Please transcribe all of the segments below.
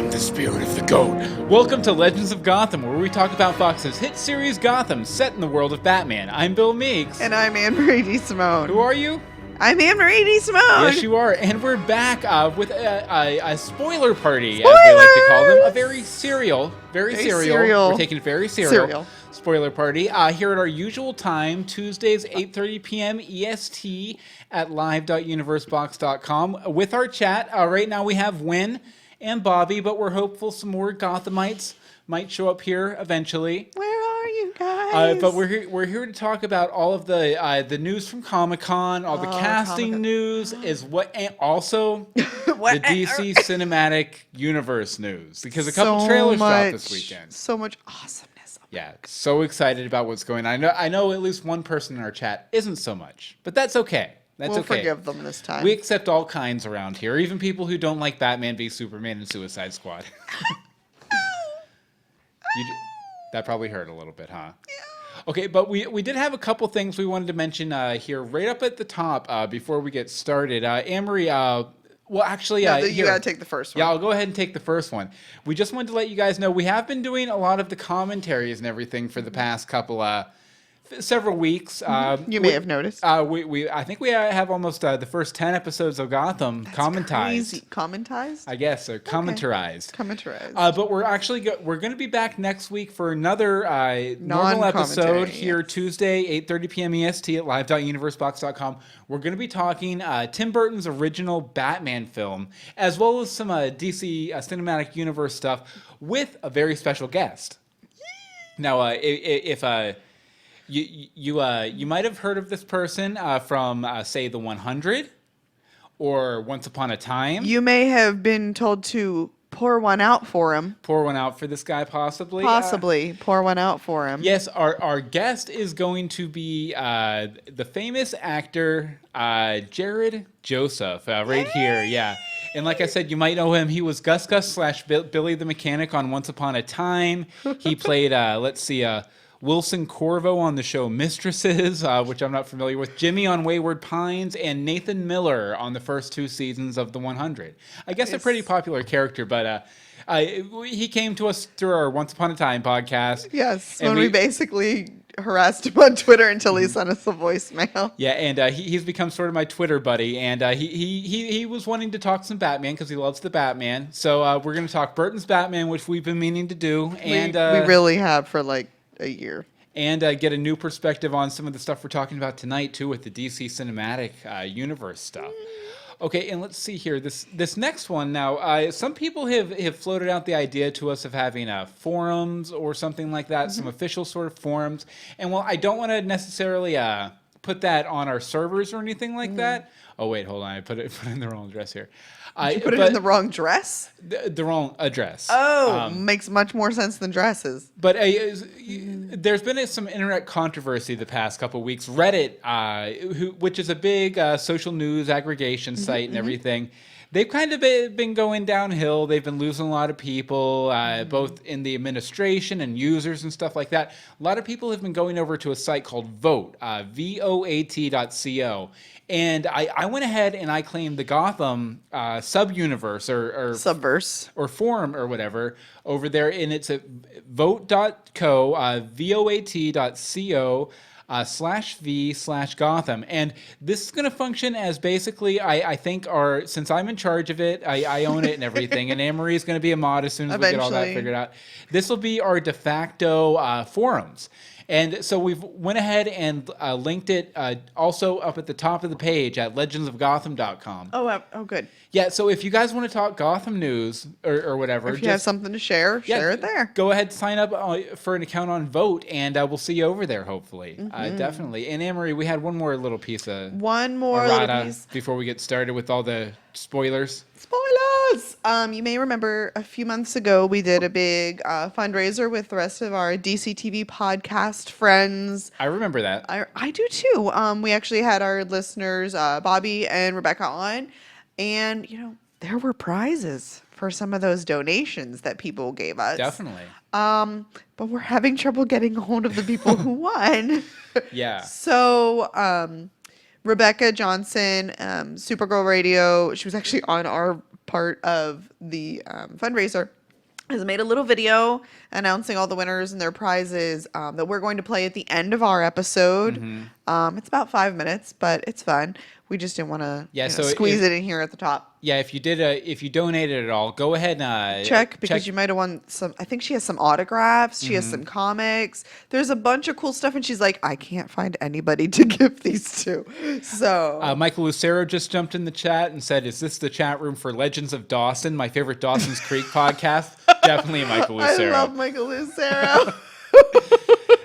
am the spirit of the goat. Welcome to Legends of Gotham, where we talk about Fox's hit series Gotham, set in the world of Batman. I'm Bill Meeks. And I'm Anne-Marie DeSimone. Who are you? I'm Anne-Marie DeSimone. Yes, you are. And we're back with a spoiler party, as we like to call them. A very serial. We're taking it very serial. Spoiler party here at our usual time, Tuesdays, 8:30 p.m. EST at live.universebox.com. With our chat, right now we have Win and Bobby, but we're hopeful some more Gothamites might show up here eventually. Where are you guys? But we're here to talk about all of the news from Comicon, all the casting news, and also the DC Cinematic Universe news, because a couple trailers dropped this weekend. So much awesomeness. Yeah, so excited about what's going on. I know at least one person in our chat isn't so much, but that's okay. We'll forgive them this time. We accept all kinds around here, even people who don't like Batman v Superman and Suicide Squad. That probably hurt a little bit, huh? Yeah. Okay, but we did have a couple things we wanted to mention here right up at the top before we get started. Anne-Marie, well, actually, you got to take the first one. Yeah, I'll go ahead and take the first one. We just wanted to let you guys know we have been doing a lot of the commentaries and everything for the past several weeks. You may have noticed. I think we have almost the first 10 episodes of Gotham commentized. Crazy. Commentized? I guess, or commentarized. Commentarized. But we're going to be back next week for another normal episode here Tuesday, 8:30 p.m. EST at live.universebox.com. We're going to be talking Tim Burton's original Batman film, as well as some DC Cinematic Universe stuff with a very special guest. Now, if you might have heard of this person from, say, The 100 or Once Upon a Time. You may have been told to pour one out for him. Pour one out for this guy, possibly? Possibly. Pour one out for him. Yes, our guest is going to be the famous actor Jared Joseph, right here, yeah. And like I said, you might know him. He was Gus Gus / Billy the Mechanic on Once Upon a Time. He played, Wilson Corvo on the show Mistresses, which I'm not familiar with, Jimmy on Wayward Pines, and Nathan Miller on the first 2 seasons of The 100. I guess a pretty popular character, but he came to us through our Once Upon a Time podcast. Yes, when we basically harassed him on Twitter until he sent us a voicemail. Yeah, and he's become sort of my Twitter buddy, and he was wanting to talk some Batman because he loves the Batman. So we're going to talk Burton's Batman, which we've been meaning to do. And we really have for like a year. And get a new perspective on some of the stuff we're talking about tonight, too, with the DC Cinematic Universe stuff. Okay, and let's see here. This next one now, some people have floated out the idea to us of having forums or something like that, some official sort of forums. And, well, I don't want to necessarily put that on our servers or anything like that. Oh, wait, hold on. I put it in the wrong address here. Did you put it in the wrong dress? The wrong address. Oh, makes much more sense than dresses. But there's been some internet controversy the past couple of weeks. Reddit, which is a big social news aggregation site and everything, they've kind of been going downhill. They've been losing a lot of people, both in the administration and users and stuff like that. A lot of people have been going over to a site called Vote, voat.co. And I went ahead and I claimed the Gotham sub-universe or subverse or forum or whatever over there. And it's at vote.co, voat.co /v/Gotham. And this is going to function as basically, I think, since I'm in charge of it, I own it and everything. And Anne-Marie is going to be a mod as soon as we get all that figured out. This will be our de facto forums. And so we've went ahead and linked it also up at the top of the page at legendsofgotham.com. Oh, good. Yeah, so if you guys want to talk Gotham news or whatever. If you have something to share it there. Go ahead, sign up for an account on Vote, and we'll see you over there, hopefully. Definitely. And Anne-Marie, we had one more little piece before we get started with all the spoilers. Spoilers! You may remember a few months ago we did a big fundraiser with the rest of our DC TV podcast friends. I remember that. I do too. We actually had our listeners, Bobby and Rebecca, on, and there were prizes for some of those donations that people gave us. Definitely. But we're having trouble getting a hold of the people who won. Yeah. So Rebecca Johnson, Supergirl Radio, she was actually on our part of the fundraiser, has made a little video announcing all the winners and their prizes that we're going to play at the end of our episode. It's about 5 minutes, but it's fun. We just didn't want to squeeze it in here at the top. Yeah, if you donated at all, go ahead and check because you might have won some. I think she has some autographs. She has some comics. There's a bunch of cool stuff, and she's like, I can't find anybody to give these to. So Michael Lucero just jumped in the chat and said, "Is this the chat room for Legends of Dawson, my favorite Dawson's Creek podcast?" Definitely Michael Lucero. I love Michael Lucero.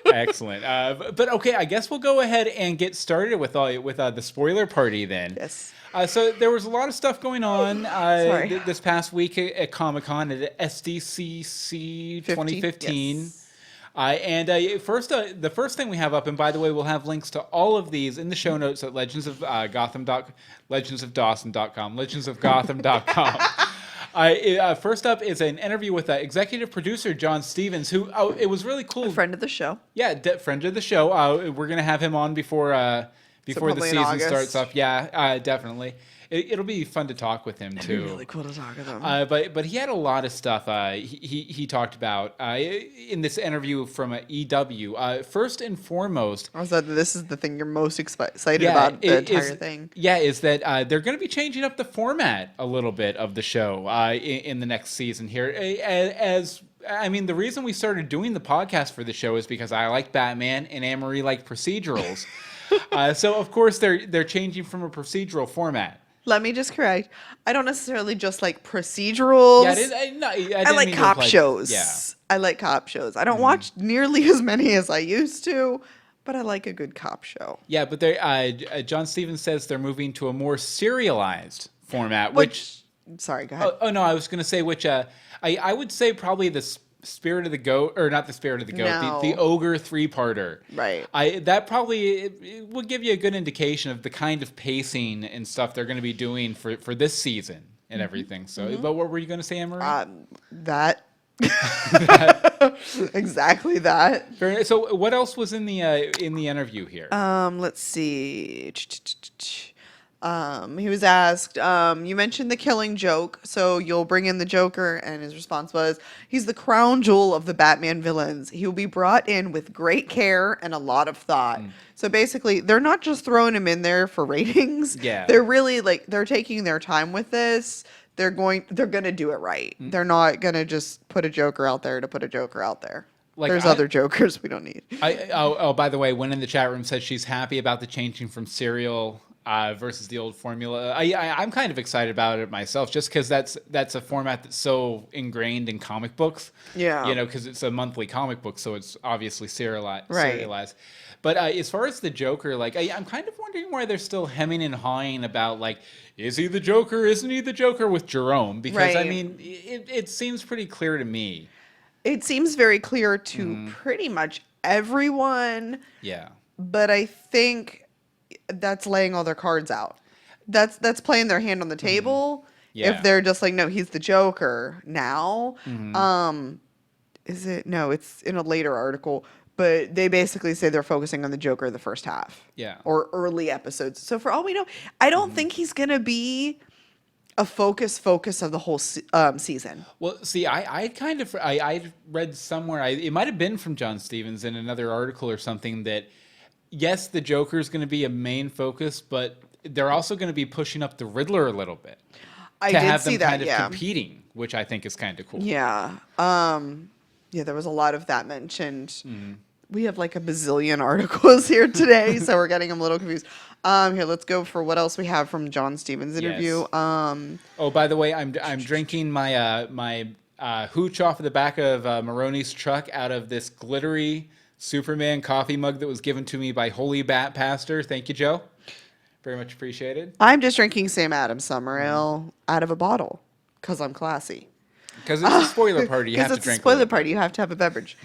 Excellent. But okay, I guess we'll go ahead and get started with the spoiler party then. Yes. So there was a lot of stuff going on this past week at Comicon at SDCC 2015. Yes. The first thing we have up, and by the way, we'll have links to all of these in the show notes at legendsofdawson.com, legendsofgotham.com. First up is an interview with executive producer John Stevens, who it was really cool. A friend of the show. Yeah, friend of the show. We're gonna have him on before the season starts up. Yeah, definitely. It'll be fun to talk with him too. It'd be really cool to talk with him. But he had a lot of stuff he talked about in this interview from EW. First and foremost, this is the thing you're most excited about the entire thing. Yeah, is that they're going to be changing up the format a little bit of the show in the next season here. The reason we started doing the podcast for the show is because I like Batman and Anne-Marie liked procedurals. So of course they're changing from a procedural format. Let me just correct. I don't necessarily just like procedurals. Yeah, I like cop shows. Yeah. I like cop shows. I don't watch nearly as many as I used to, but I like a good cop show. Yeah, but John Stevens says they're moving to a more serialized format, Sorry, go ahead. Oh no, I was going to say I would say probably the Spirit of the Goat, or not the Spirit of the Goat, No. the Ogre 3-parter. Right. That probably it will give you a good indication of the kind of pacing and stuff they're going to be doing for this season and everything. So, but what were you going to say, Anne-Marie? That. Exactly that. So, what else was in the interview here? Let's see. He was asked, you mentioned the Killing Joke, so you'll bring in the Joker, and his response was, he's the crown jewel of the Batman villains. He will be brought in with great care and a lot of thought. So basically, they're not just throwing him in there for ratings. Yeah. They're really they're taking their time with this. They're gonna do it right. They're not gonna just put a Joker out there to put a Joker out there. There's other Jokers we don't need. By the way, Wynn in the chat room said she's happy about the changing from serial versus the old formula. I'm kind of excited about it myself, just because that's a format that's so ingrained in comic books. Yeah. Because it's a monthly comic book, so it's obviously serialized. Right. But as far as the Joker, I'm kind of wondering why they're still hemming and hawing about, is he the Joker? Isn't he the Joker with Jerome? Because, right. It seems pretty clear to me. It seems very clear to pretty much everyone. Yeah. But I think that's laying all their cards out. That's playing their hand on the table. Yeah. If they're just like, no, he's the Joker now. Is it? No, it's in a later article. But they basically say they're focusing on the Joker the first half. Yeah. Or early episodes. So for all we know, I don't think he's going to be a focus of the whole season. Well, see, I read somewhere, it might have been from John Stevens in another article or something, that yes, the Joker is going to be a main focus, but they're also going to be pushing up the Riddler a little bit. I to did have see them that, kind of yeah. competing, which I think is kind of cool. Yeah. Yeah, there was a lot of that mentioned. We have like a bazillion articles here today, so we're getting them a little confused. Here, let's go for what else we have from John Stevens' interview. Yes. Oh, by the way, I'm drinking my my hooch off of the back of Maroney's truck out of this glittery Superman coffee mug that was given to me by Holy Bat Pastor. Thank you, Joe. Very much appreciated. I'm just drinking Sam Adams Summer Ale out of a bottle because I'm classy. Because it's a spoiler party, you have to drink. Because it's a spoiler party, you have to have a beverage.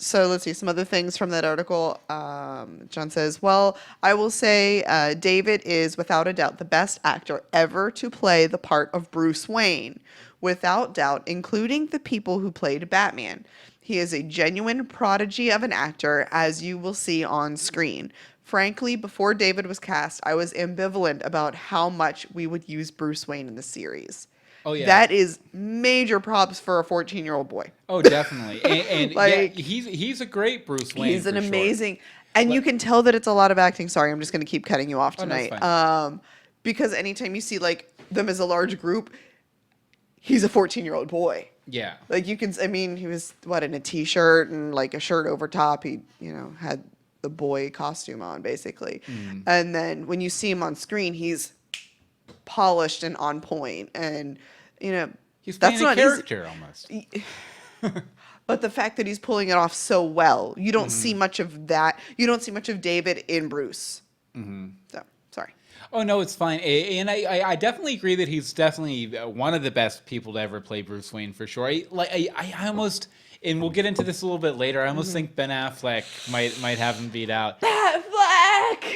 So let's see some other things from that article. John says, well, I will say David is without a doubt the best actor ever to play the part of Bruce Wayne. Without doubt, including the people who played Batman. He is a genuine prodigy of an actor, as you will see on screen. Frankly, before David was cast, I was ambivalent about how much we would use Bruce Wayne in the series. Oh yeah. That is major props for a 14-year-old boy. Oh, definitely. And Like, yeah, he's a great Bruce Wayne. he's an for sure. amazing, and you can tell that it's a lot of acting. Sorry, I'm just going to keep cutting you off Oh, no, it's tonight. fine. Because anytime you see like them as a large group, he's a 14-year-old boy. Yeah. Like you can, I mean, he was in a t-shirt and like a shirt over top. He, had the boy costume on basically. And then when you see him on screen, he's polished and on point. And, He's that's playing a not character almost. But the fact that he's pulling it off so well, you don't see much of that. You don't see much of David in Bruce. So, sorry. Oh no, it's fine. And I definitely agree that he's definitely one of the best people to ever play Bruce Wayne for sure. I almost, and we'll get into this a little bit later. I almost think Ben Affleck might have him beat out. Affleck.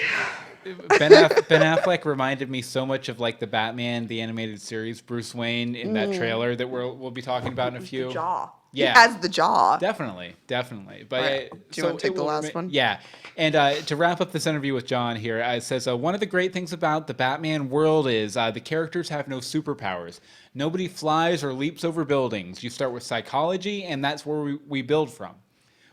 Ben Affleck reminded me so much of like the Batman the animated series Bruce Wayne in that trailer that we'll be talking about in a few. The jaw. Yeah. He has the jaw. Definitely. But All right. Do you want to take the last one? Yeah. And to wrap up this interview with John here, it says one of the great things about the Batman world is the characters have no superpowers. Nobody flies or leaps over buildings. You start with psychology, and that's where we build from.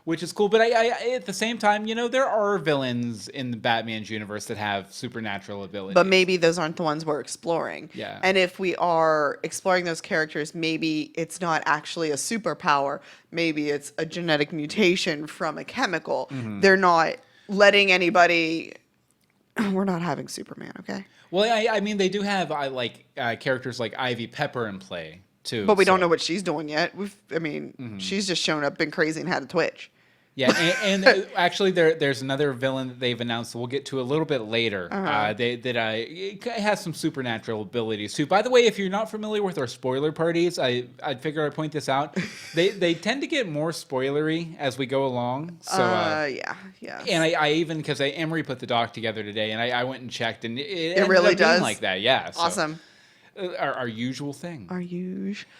Which is cool, but I at the same time, there are villains in the Batman's universe that have supernatural abilities. But maybe those aren't the ones we're exploring. Yeah. And if we are exploring those characters, maybe it's not actually a superpower. Maybe it's a genetic mutation from a chemical. They're not letting anybody... We're not having Superman, okay? Well, I mean, they do have characters like Ivy Pepper in play, too. But we don't know what she's doing yet. She's just shown up, been crazy, and had a twitch. Yeah, and actually, there's another villain that they've announced that we'll get to a little bit later. It has some supernatural abilities too. By the way, if you're not familiar with our spoiler parties, I'd figure I'd point this out. They tend to get more spoilery as we go along. So yeah. And I even because Emery put the doc together today, and I went and checked, and it ended really up being does like that. Yeah, so, awesome. Our usual thing. Our usual.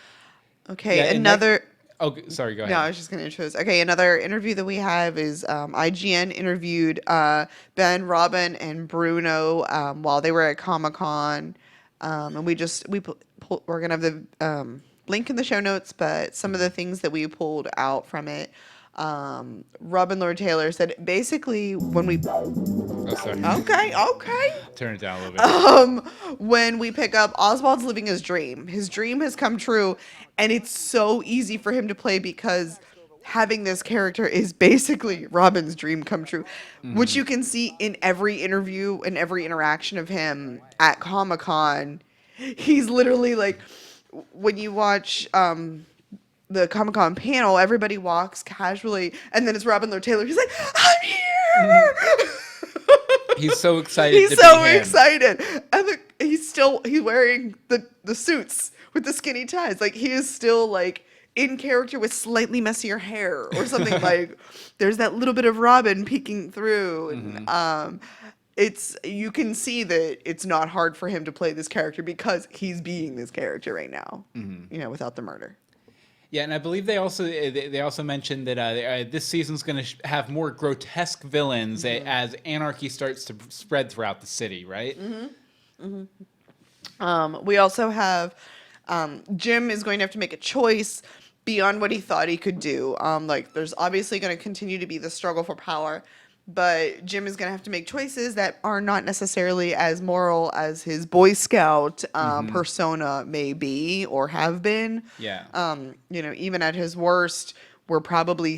Okay, Yeah, another. Oh, sorry. Go ahead. No, I was just going to introduce. Okay, another interview that we have is IGN interviewed Ben, Robin, and Bruno while they were at Comicon, and we're going to have the link in the show notes. But some of the things that we pulled out from it, Robin Lord Taylor said basically when we. Oh, sorry. Okay. Turn it down a little bit. When we pick up Oswald's living his dream. His dream has come true, and it's so easy for him to play because having this character is basically Robin's dream come true, which you can see in every interview and every interaction of him at Comic-Con. He's literally like, when you watch the Comic-Con panel, everybody walks casually, and then it's Robin Lord Taylor. He's like, I'm here! He's so excited. He's to so be him. excited, and he's wearing the suits with the skinny ties. Like he is still like in character with slightly messier hair or something. Like there's that little bit of Robin peeking through, and you can see that it's not hard for him to play this character because he's being this character right now. Without the murder. Yeah, and I believe they also mentioned that this season's going to have more grotesque villains as anarchy starts to spread throughout the city, right? We also have Jim is going to have to make a choice beyond what he thought he could do. There's obviously going to continue to be the struggle for power, but Jim is going to have to make choices that are not necessarily as moral as his Boy Scout persona may be or have been. Yeah. Even at his worst, we're probably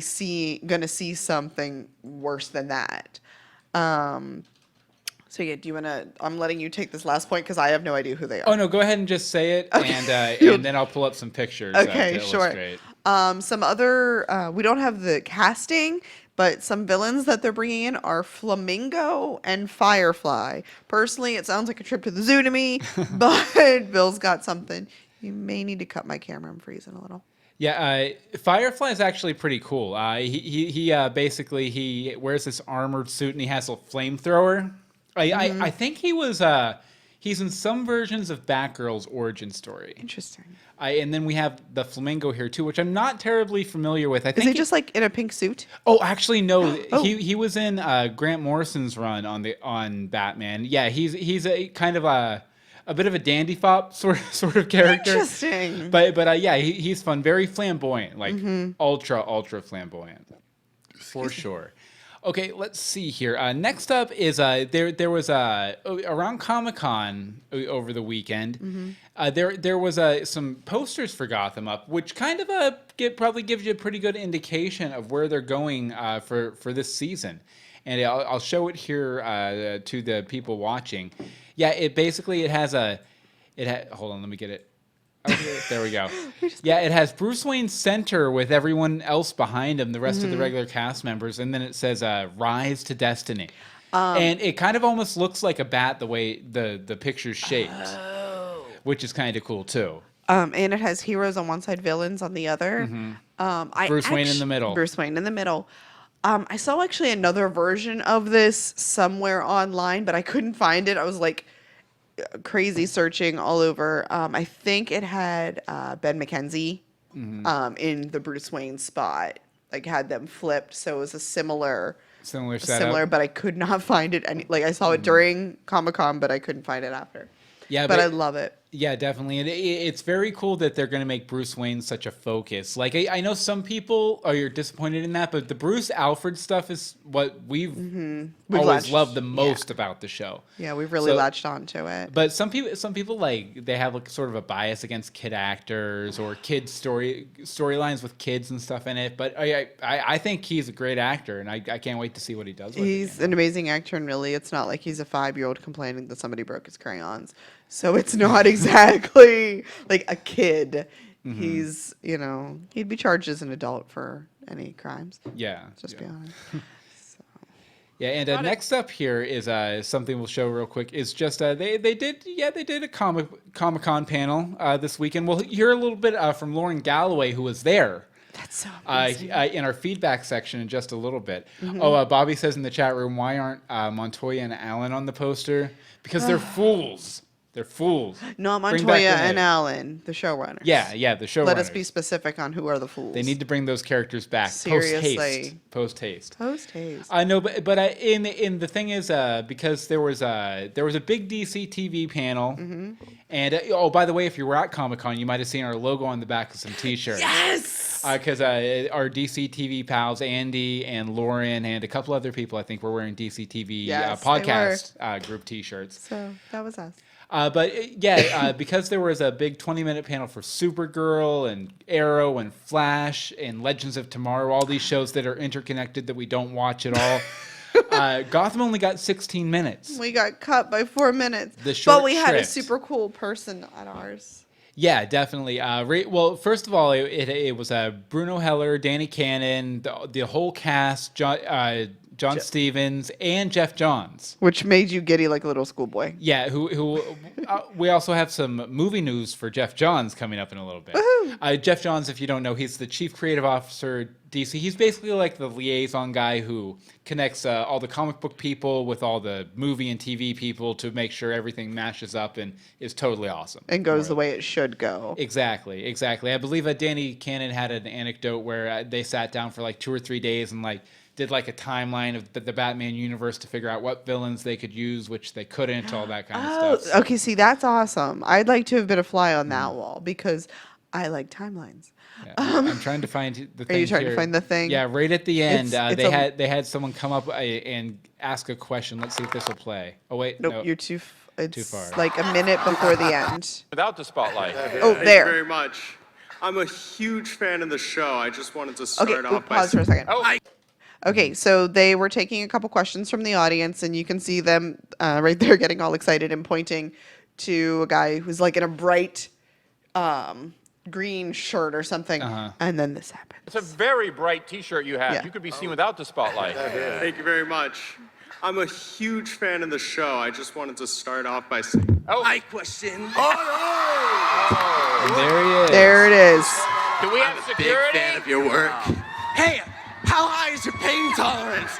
going to see something worse than that. So yeah, do you want to? I'm letting you take this last point because I have no idea who they are. Oh no, go ahead and just say it, Okay. and then I'll pull up some pictures. Okay, to sure. illustrate. Some other, we don't have the casting, but some villains that they're bringing in are Flamingo and Firefly. Personally, it sounds like a trip to the zoo to me, but Bill's got something. You may need to cut my camera. I'm freezing a little. Yeah, Firefly is actually pretty cool. He basically he wears this armored suit and he has a flamethrower. I think he was He's in some versions of Batgirl's origin story. Interesting. And then we have the Flamingo here too, which I'm not terribly familiar with. I think Is he just like in a pink suit? Oh, actually, no. Oh. He was in Grant Morrison's run on Batman. Yeah, he's a kind of a bit of a dandy fop sort of character. Interesting. But yeah, he's fun, very flamboyant, like ultra flamboyant, for sure. Okay, let's see here. Next up is there was around Comicon over the weekend. There was some posters for Gotham up, which kind of probably gives you a pretty good indication of where they're going for this season. And I'll show it here to the people watching. Yeah, it has hold on, let me get it. Okay, there we go. Yeah, it has Bruce Wayne's center with everyone else behind him, the rest of the regular cast members, and then it says "Rise to Destiny," and it kind of almost looks like a bat the way the picture's shaped, which is kind of cool too. And it has heroes on one side, villains on the other. Bruce Wayne in the middle. Bruce Wayne in the middle. I saw actually another version of this somewhere online, but I couldn't find it. I was like crazy searching all over. I think it had Ben McKenzie in the Bruce Wayne spot, like had them flipped, so it was a similar setup. but I could not find it I saw it during Comic-Con, but I couldn't find it after. Yeah, but I love it. Yeah, definitely. And it's very cool that they're going to make Bruce Wayne such a focus. Like, I know some people are disappointed in that, but the Bruce Alfred stuff is what we've always loved the most about the show. Yeah, we've really latched on to it. But some people like, they have like sort of a bias against kid actors or kid storylines with kids and stuff in it. But I think he's a great actor, and I can't wait to see what he does with it. He's an amazing actor, and really, it's not like he's a 5-year-old complaining that somebody broke his crayons. So it's not exactly like a kid. He's, he'd be charged as an adult for any crimes. Yeah. Just be honest. Yeah, and next up here is something we'll show real quick. Is just they did a Comic-Con panel this weekend. We'll hear a little bit from Lauren Galloway, who was there. That's so amazing. In our feedback section in just a little bit. Bobby says in the chat room, why aren't Montoya and Allen on the poster? Because they're fools. They're fools. Not Montoya and Allen, the showrunners. Yeah, the showrunners. Let us be specific on who are the fools. They need to bring those characters back. Seriously. Post haste. I know, but in the thing is, because there was a big DC TV panel, and by the way, if you were at Comic-Con, you might have seen our logo on the back of some T-shirts. Yes. Because our DC TV pals, Andy and Lauren, and a couple other people, I think, were wearing DC TV podcast group T-shirts. So that was us. Because there was a big 20-minute panel for Supergirl and Arrow and Flash and Legends of Tomorrow, all these shows that are interconnected that we don't watch at all. Gotham only got 16 minutes. We got cut by 4 minutes. But we had a super cool person at ours. Yeah, definitely. Well, first of all, it was Bruno Heller, Danny Cannon, the whole cast, John Stevens, and Jeff Johns. Which made you giddy like a little schoolboy. Yeah, who we also have some movie news for Jeff Johns coming up in a little bit. Jeff Johns, if you don't know, he's the chief creative officer at DC. He's basically like the liaison guy who connects all the comic book people with all the movie and TV people to make sure everything mashes up and is totally awesome. And goes the way it should go. Exactly. I believe Danny Cannon had an anecdote where they sat down for like 2 or 3 days and did like a timeline of the Batman universe to figure out what villains they could use, which they couldn't, all that kind of stuff. Okay, see, that's awesome. I'd like to have been a fly on that wall because I like timelines. Yeah. I'm trying to find the thing. Are you trying to find the thing? Yeah, right at the end, they had someone come up and ask a question. Let's see if this will play. Oh wait, nope, you're too far. Like a minute before the end. Without the spotlight. Oh, Thank there. you very much. I'm a huge fan of the show. I just wanted to start off by pause for a second. Oh. Okay, so they were taking a couple questions from the audience, and you can see them right there getting all excited and pointing to a guy who's like in a bright green shirt or something, and then this happens. It's a very bright T-shirt you have. Yeah. You could be seen without the spotlight. Thank you very much. I'm a huge fan of the show. I just wanted to start off by saying, My question. And there he is. There it is. Do we have Big security? fan of your work. Hey, how high is your pain tolerance?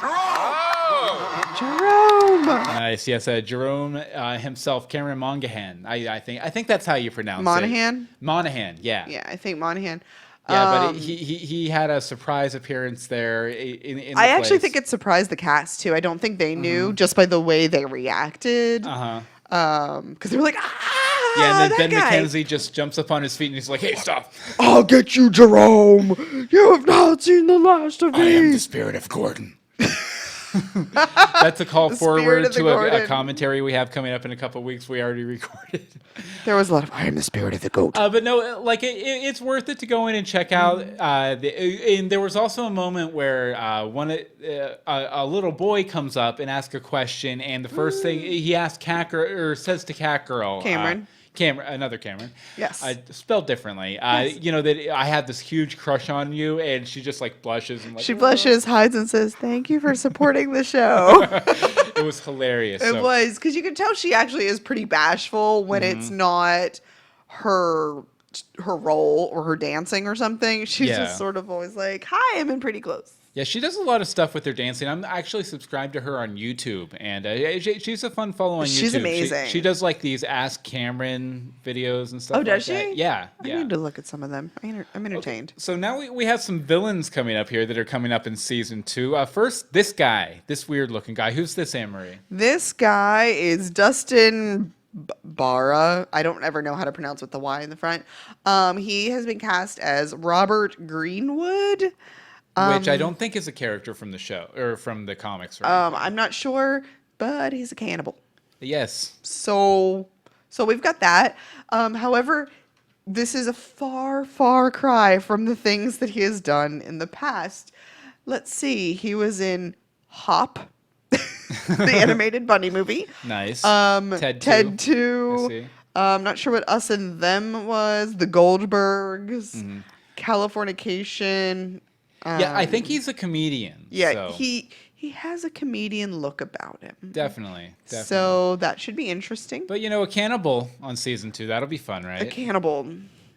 Oh. Jerome. Nice. Yes, Jerome himself, Cameron Monaghan. I think that's how you pronounce Monahan? it. Monahan. Yeah. Yeah, I think Monahan. Yeah, but he had a surprise appearance there in the I actually place. think it surprised the cast too. I don't think they knew just by the way they reacted. Because they were like, ah, Yeah, and then that Ben guy. McKenzie just jumps up on his feet and he's like, "Hey, stop! I'll get you, Jerome. You have not seen the last of I am the me. spirit of Gordon." That's a call The spirit forward of the to a Gordon. commentary we have coming up in a couple of weeks. We already recorded. There was a lot of, I am the spirit of the goat. But no, like it's worth it to go in and check out. And there was also a moment where a little boy comes up and asks a question, and the first thing he asks says to Cat Girl, another Cameron. Yes. Spelled differently. You know that I had this huge crush on you, and she just like blushes and like She blushes, hides, and says, thank you for supporting the show. It was hilarious. It was, because you can tell she actually is pretty bashful when it's not her role or her dancing or something. She's Yeah. just sort of always like, hi, I'm in pretty close. Yeah, she does a lot of stuff with her dancing. I'm actually subscribed to her on YouTube, and she's a fun follow on YouTube. She's amazing. She does like these Ask Cameron videos and stuff. Oh, does like that. she? Yeah, I yeah. need to look at some of them. I'm entertained. So now we have some villains coming up here that are coming up in season 2. First, this guy, this weird looking guy. Who's this, Anne-Marie? This guy is Dustin Barra. I don't ever know how to pronounce with the Y in the front. He has been cast as Robert Greenwood. Which I don't think is a character from the show or from the comics. Right? I'm not sure, but he's a cannibal. Yes. So we've got that. However, this is a far, far cry from the things that he has done in the past. Let's see. He was in Hop, the animated bunny movie. Nice. Ted 2. I see. I'm not sure what Us and Them was. The Goldbergs. Californication. Yeah, I think he's a comedian. Yeah, so. he has a comedian look about him. Definitely. So that should be interesting. But a cannibal on season 2, that'll be fun, right? A cannibal.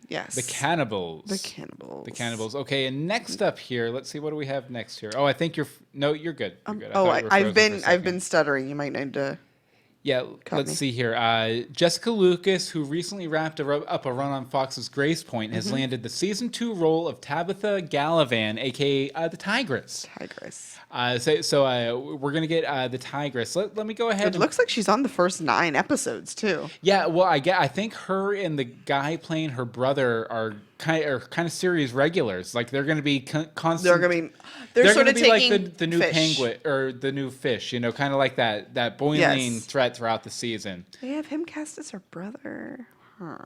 Yes. The cannibals. The cannibals. The cannibals. Okay, and next up here, let's see, what do we have next here? Oh, I think you're good. You're good. I thought you were frozen I've for a been second. stuttering. You might need to. Yeah, let's me. see here. Jessica Lucas, who recently wrapped up a run on Fox's Grace Point, has landed the season 2 role of Tabitha Gallivan, aka the Tigress. Tigress. So we're gonna get the Tigress. Let me go ahead. It looks like she's on the first 9 episodes too. Yeah, well, I think her and the guy playing her brother are kind of series regulars. Like they're going to be constant. They're sort gonna of be taking like the new fish. penguin or the new fish. Kind of like that boiling threat throughout the season. They have him cast as her brother. Huh.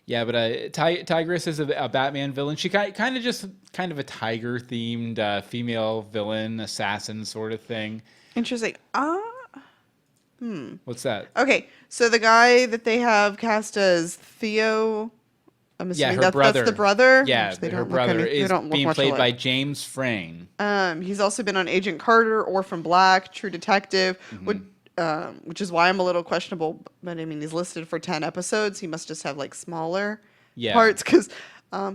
Yeah, but Tigress is a Batman villain. She kind of a tiger themed female villain, assassin sort of thing. Interesting. What's that? Okay, so the guy that they have cast as Theo, I'm assuming her brother. that's the brother. Yeah, Which they her don't look brother they is don't look being much played by alike. James Frayne. He's also been on Agent Carter, Orphan Black, True Detective, which is why I'm a little questionable. But I mean, he's listed for 10 episodes. He must just have like smaller parts because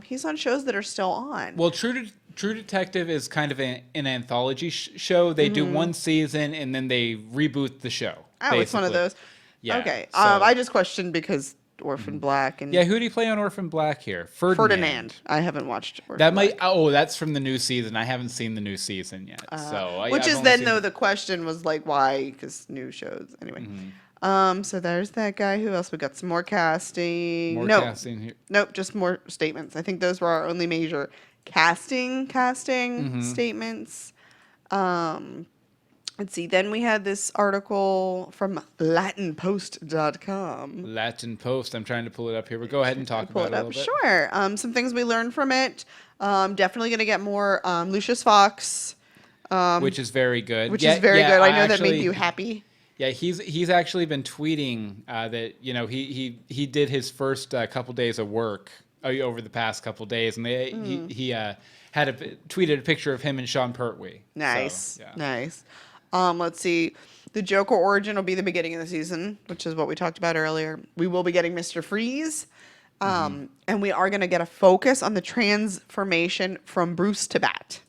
he's on shows that are still on. Well, True Detective is kind of an anthology show. They do one season and then they reboot the show. Oh, it's one of basically. those. Yeah. Okay. so- I just questioned because Orphan Black and Yeah, who do you play on Orphan Black here? Ferdinand. I haven't watched Orphan That Black. might. Oh, that's from the new season. I haven't seen the new season yet. Which I've is only then seen- though the question was like why? Because new shows anyway. So there's that guy. Who else? We got some more casting. more no, casting here. nope, just more statements. I think those were our only major casting statements. Let's see. Then we had this article from LatinPost.com. Latin Post. I'm trying to pull it up here, but go ahead and talk Pull about it it a up. little bit. Sure. Some things we learned from it. Definitely going to get more Lucius Fox. Which is very good. Which Yeah, is very yeah, good. I know that actually- made you happy. Yeah, he's actually been tweeting that he did his first couple days of work over the past couple days, and he tweeted a picture of him and Sean Pertwee. Nice. So, yeah. Nice. Let's see. The Joker origin will be the beginning of the season, which is what we talked about earlier. We will be getting Mr. Freeze. And we are going to get a focus on the transformation from Bruce to Bat.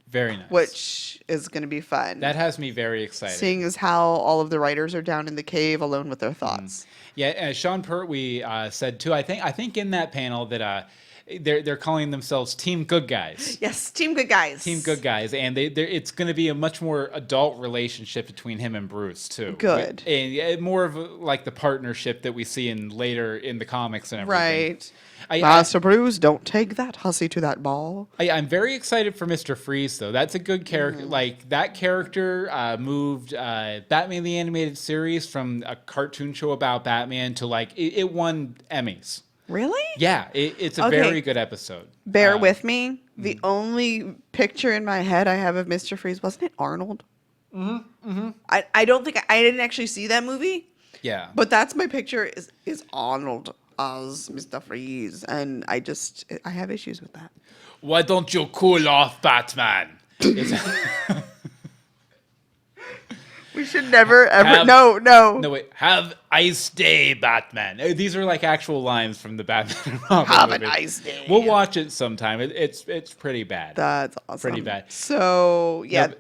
Very nice. which is going to be fun. That has me very excited. Seeing as how all of the writers are down in the cave alone with their thoughts. Yeah, Sean Pertwee said too. I think in that panel that they're calling themselves Team Good Guys. Yes, Team Good Guys. Team Good Guys, and it's going to be a much more adult relationship between him and Bruce too. Good. And more of like the partnership that we see later in the comics and everything. Right. I, Master Bruce, don't take that hussy to that ball. I'm very excited for Mr. Freeze, though. That's a good character. Like, that character moved Batman the Animated Series from a cartoon show about Batman to, like, it won Emmys. Really? Yeah, it's a Okay. very good episode. Bear with me. The only picture in my head I have of Mr. Freeze, wasn't it Arnold? I don't think I didn't actually see that movie, Yeah. but that's my picture is Arnold as Mr. Freeze, and I have issues with that. Why don't you cool off, Batman? We should never ever Have- no. No, wait. Have ice day, Batman. These are like actual lines from the Batman and Robin Have an movie. ice day. We'll watch it sometime. It's pretty bad. That's awesome. Pretty bad. So yeah,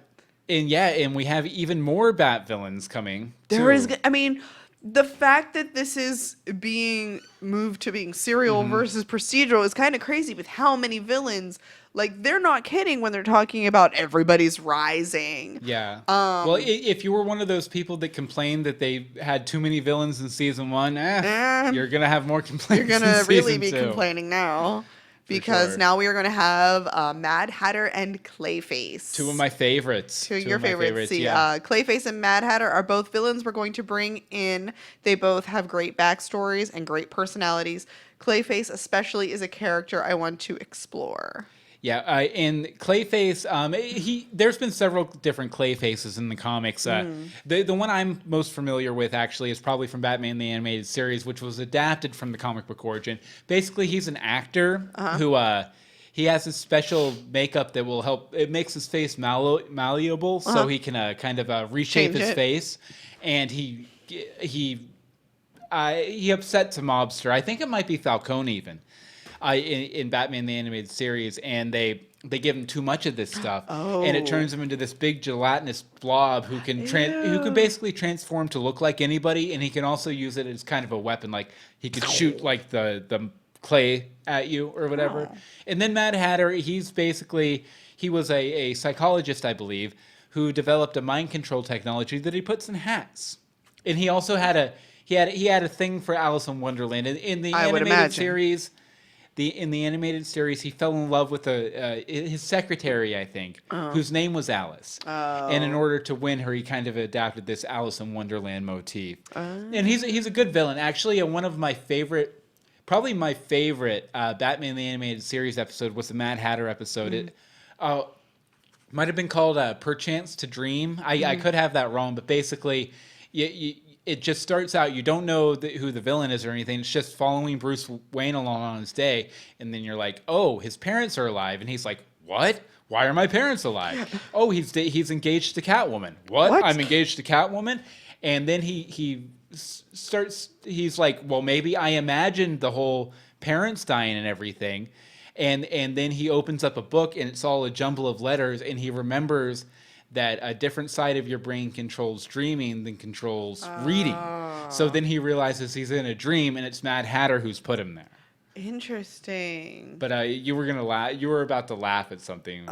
And we have even more Bat villains coming. there is. too. I mean, the fact that this is being moved to being serial versus procedural is kind of crazy with how many villains. Like, they're not kidding when they're talking about everybody's rising. Yeah. Well, if you were one of those people that complained that they had too many villains in season one, you're gonna have more complaints. You're gonna in really season be two. complaining now. Because sure. now we are going to have Mad Hatter and Clayface. Two of my favorites. Two of your favorites. See, yeah. Clayface and Mad Hatter are both villains we're going to bring in. They both have great backstories and great personalities. Clayface especially is a character I want to explore. Yeah, and Clayface, there's been several different Clayfaces in the comics. The one I'm most familiar with, actually, is probably from Batman the Animated Series, which was adapted from the comic book origin. Basically, he's an actor who he has this special makeup that will help. It makes his face malleable, so he can kind of reshape Change his it. face. And he upsets a mobster. I think it might be Falcone even. In Batman the Animated Series, and they give him too much of this stuff, and it turns him into this big gelatinous blob who can basically transform to look like anybody, and he can also use it as kind of a weapon. Like, he could shoot like the clay at you or whatever. And then Mad Hatter, he was a psychologist, I believe, who developed a mind control technology that he puts in hats, and he also had a thing for Alice in Wonderland in the I would animated imagine. series. In the animated series, he fell in love with his secretary, I think, whose name was Alice. And in order to win her, he kind of adapted this Alice in Wonderland motif. And he's a good villain. Actually, one of my favorite, probably my favorite Batman the Animated Series episode was the Mad Hatter episode. It might have been called Perchance to Dream. I could have that wrong, but basically, it just starts out, you don't know who the villain is or anything. It's just following Bruce Wayne along on his day. And then you're like, oh, his parents are alive. And he's like, what? Why are my parents alive? Oh, he's engaged to Catwoman. What? I'm engaged to Catwoman? And then he's like, well, maybe I imagined the whole parents dying and everything. And then he opens up a book, and it's all a jumble of letters, and he remembers that a different side of your brain controls dreaming than controls reading. So then he realizes he's in a dream, and it's Mad Hatter who's put him there. Interesting. But you were gonna laugh. You were about to laugh at something.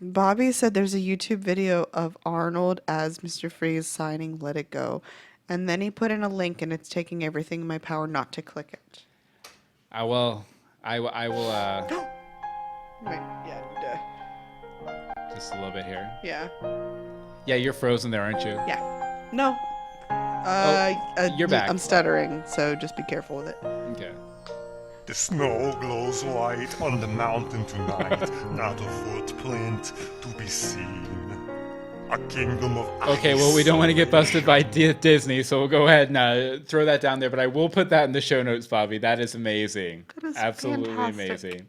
Bobby said there's a YouTube video of Arnold as Mr. Freeze signing Let It Go. And then he put in a link, and it's taking everything in my power not to click it. I will. Wait, yeah, Just a little bit here. yeah, Yeah, you're frozen there, aren't you? yeah. No. You're back. I'm stuttering, so just be careful with it. Okay. The snow glows white on the mountain tonight, not a footprint to be seen. A kingdom of ice. Okay, well, we don't want to get busted by Disney, so we'll go ahead and throw that down there. But I will put that in the show notes, Bobby. That is amazing. That is Absolutely fantastic. amazing.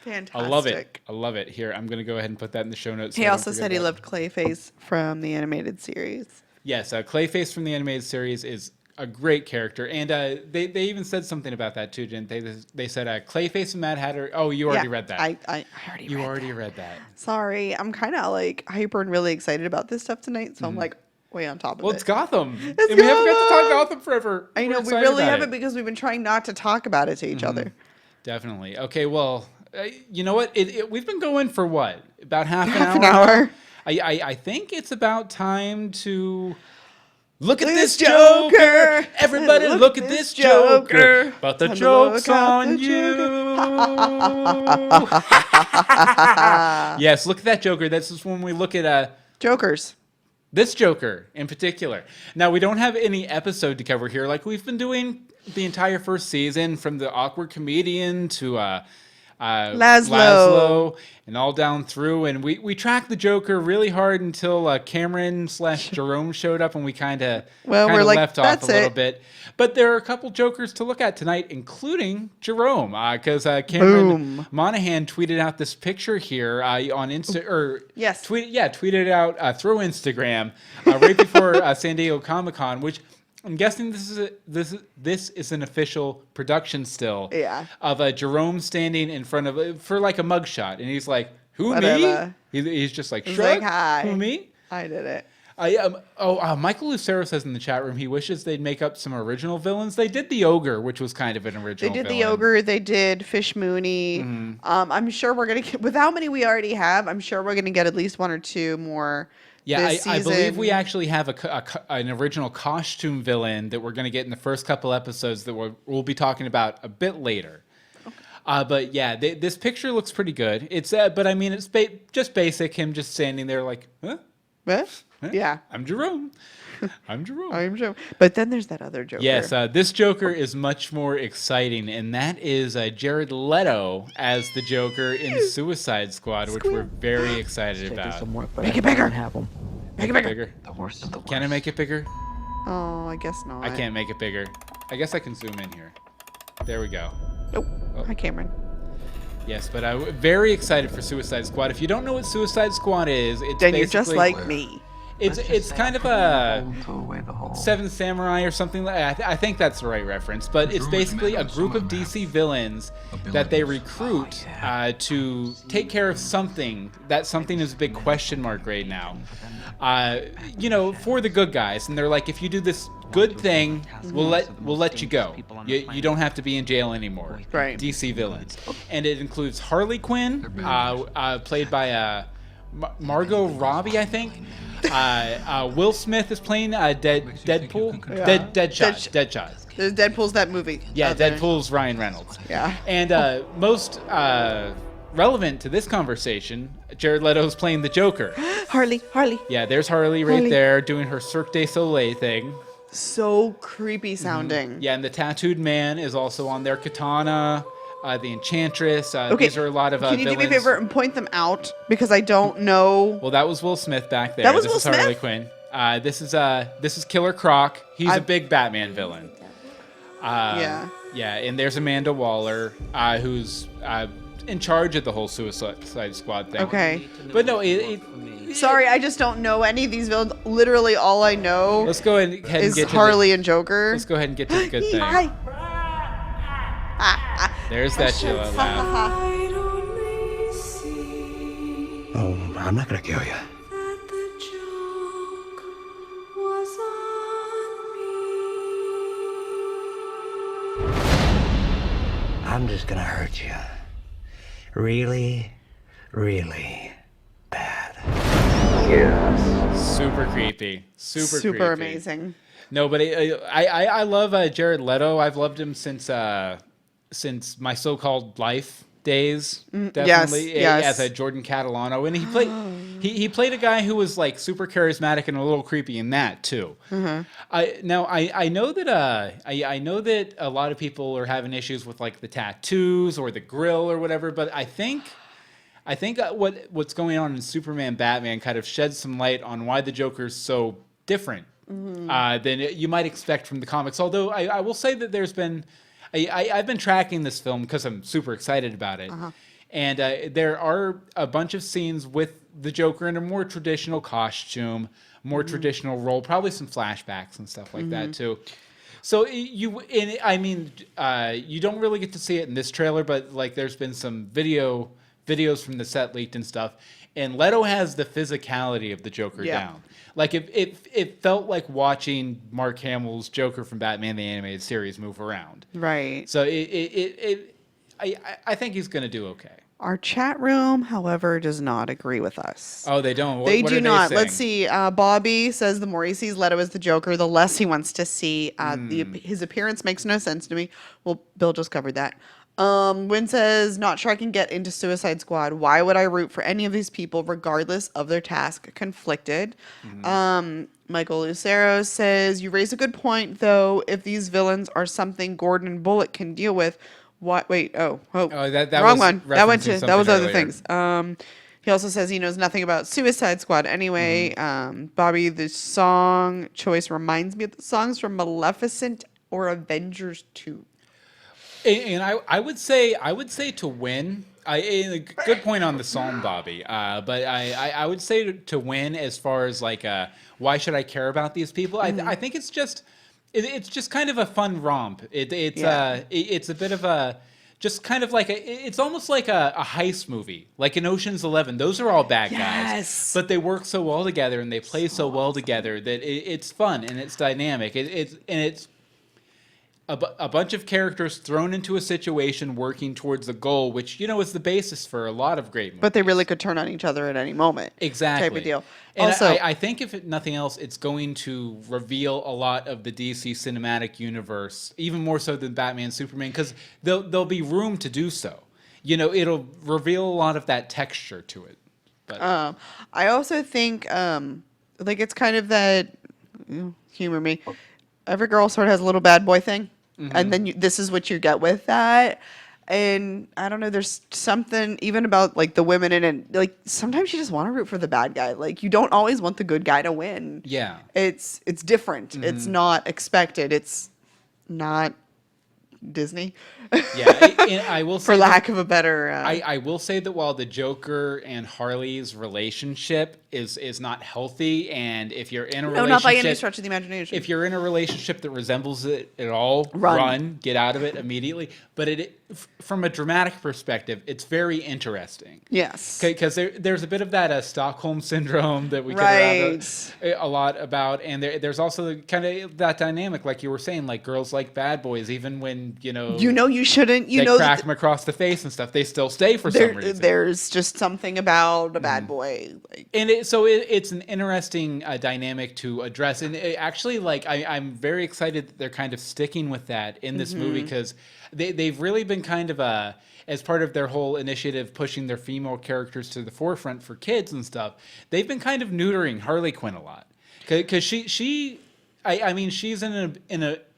Fantastic. I love it. I love it. Here, I'm going to go ahead and put that in the show notes. so He I don't also forget said he about it. loved Clayface from the animated series. Yes, Clayface from the animated series is a great character, and they even said something about that too, didn't they? They said Clayface and Mad Hatter. Oh, you already read that. I already You read already that. read that. Sorry, I'm kind of like hyper and really excited about this stuff tonight, so I'm like way on top of Well, it. it's Gotham. It's and we haven't got to talk Gotham! Gotham forever. I know We're we excited really about haven't it. because we've been trying not to talk about it to each other. Definitely. Okay, well, you know what? We've been going for what? About half an Half an hour? hour. I think it's about time to look at Look at this this Joker. Joker. Everybody look at this Joker. But the Time to joke's look at on the you. Yes, look at that Joker. This is when we look at Jokers. this Joker in particular. Now, we don't have any episode to cover here. Like, we've been doing the entire first season from the awkward comedian to Laszlo and all down through. And we tracked the Joker really hard until Cameron/Jerome showed up, and we kind of we're like, left off "That's a little it." bit. But there are a couple Jokers to look at tonight, including Jerome, because Cameron Boom. Monahan tweeted out this picture here on Insta, or Yes. tweeted it out through Instagram right before San Diego Comicon, which I'm guessing this is an official production still of Jerome standing in front of for like a mugshot, and he's like, "Who Whatever. me?" He's just like, He's "Shrug, like, "Hi." who me?" I did it. Michael Lucero says in the chat room he wishes they'd make up some original villains. They did the Ogre, which was kind of an They original. did villain. the Ogre. They did Fish Mooney. I'm sure we're gonna get, with how many we already have. I'm sure we're gonna get at least one or two more. Yeah, this I believe season. we actually have an original costume villain that we're going to get in the first couple episodes that we'll be talking about a bit later. But yeah, this picture looks pretty good. It's but I mean, it's just basic. Him just standing there like, huh? What? Huh? Yeah. I'm Jerome. I'm Jerome. I'm Joe. But then there's that other Joker. Yes, this Joker is much more exciting, and that is Jared Leto as the Joker in Suicide Squad, which we're very excited about. Make it bigger. Make it bigger. The worst of the worst. Can I make it bigger? Oh, I guess not. I can't make it bigger. I guess I can zoom in here. There we go. Nope. Oh. Hi, Cameron. Yes, but I'm very excited for Suicide Squad. If you don't know what Suicide Squad is, it's Then you're just basically- like me. It's kind of a Seven Samurai or something like I think that's the right reference, but it's basically a group of DC villains that they recruit to take care of something. That something is a big question mark right now. For the good guys, and they're like, if you do this good thing, we'll let you go. You don't have to be in jail anymore. Right. DC villains, and it includes Harley Quinn, played by Margot Robbie, I think. Will Smith is playing Deadpool. Yeah. Deadshot. Deadpool's that movie. Yeah, out there. Deadpool's Ryan Reynolds. Yeah. And most relevant to this conversation, Jared Leto's playing the Joker. Harley. Yeah, there's Harley right Harley. there doing her Cirque du Soleil thing. So creepy sounding. Yeah, and the tattooed man is also on there. Katana, the Enchantress. Okay. These are a lot of Can you do me a villains. favor and point them out because I don't know. Well, that was Will Smith back there. That was this Will is Harley Smith? Quinn. This is Killer Croc. He's a big Batman villain. Yeah. Yeah, and there's Amanda Waller, who's in charge of the whole Suicide Squad thing. Okay. But no, Sorry, I just don't know any of these villains. Literally, all I know let's go ahead and is get to Harley and Joker. Let's go ahead and get to the good thing. Hi. There's that Sheila laugh. Oh, I'm not gonna kill you. I'm just gonna hurt you. Really, really bad. Yes. Super creepy. Super creepy. amazing. No, but I love Jared Leto. I've loved him since My So-Called Life days. Definitely. yes. As a Jordan Catalano, and he played a guy who was like super charismatic and a little creepy in that too. I know that I know that a lot of people are having issues with like the tattoos or the grill or whatever, but I think what's going on in Superman Batman kind of sheds some light on why the Joker's so different than you might expect from the comics. Although I will say that there's been I've been tracking this film because I'm super excited about it. And there are a bunch of scenes with the Joker in a more traditional costume, more traditional role, probably some flashbacks and stuff like that too. So you don't really get to see it in this trailer, but like there's been some videos from the set leaked and stuff, and Leto has the physicality of the Joker Yeah. down. Like it felt like watching Mark Hamill's Joker from Batman the Animated Series move around. Right. So I think he's gonna do okay. Our chat room, however, does not agree with us. Oh, they don't. What, They what do are not. saying? Let's see. Bobby says the more he sees Leto as the Joker, the less he wants to see. His appearance makes no sense to me. Well, Bill just covered that. Wynn says, not sure I can get into Suicide Squad. Why would I root for any of these people, regardless of their task? Conflicted. Michael Lucero says, you raise a good point, though. If these villains are something Gordon and Bullock can deal with, what? Wait. Oh, that wrong was one. That went referencing to that was something other earlier. things. He also says he knows nothing about Suicide Squad. Anyway, Bobby, the song choice reminds me of the songs from Maleficent or Avengers 2. And I would say to win. A good point on the song, Bobby. But I would say to win as far as like why should I care about these people? I think it's just kind of a fun romp. It's a bit of a just kind of like it's almost like a heist movie, like in Ocean's 11. Those are all bad guys, but they work so well together and they play so well together that it's fun and it's dynamic. It's a bunch of characters thrown into a situation working towards a goal, which, is the basis for a lot of great movies. But they really could turn on each other at any moment. Exactly. Type of deal. And Also, I think if nothing else, it's going to reveal a lot of the DC cinematic universe, even more so than Batman, Superman, because there'll be room to do so. It'll reveal a lot of that texture to it. But I also think, like, it's kind of that, humor me, every girl sort of has a little bad boy thing. And then this is what you get with that. And I don't know, there's something even about like the women in it. Like sometimes you just want to root for the bad guy. Like you don't always want the good guy to win. Yeah. It's different. It's not expected. It's not Disney. Yeah, and I will say for lack of a better. I will say that while the Joker and Harley's relationship is not healthy, and if you're in a relationship, not by any stretch of the imagination. If you're in a relationship that resembles it at all, Run. Get out of it immediately. But from a dramatic perspective, it's very interesting. Yes. Because there's a bit of that Stockholm syndrome that we Right. get a lot about, and there's also kind of that dynamic, like you were saying, like girls like bad boys, even when you shouldn't. they That crack them across the face and stuff, they still stay for some reason. there's just something about a bad boy. Like, And it's an interesting dynamic to address, and actually, like I'm very excited that they're kind of sticking with that in this movie, because they've really been kind of as part of their whole initiative pushing their female characters to the forefront for kids and stuff. They've been kind of neutering Harley Quinn a lot, because she's in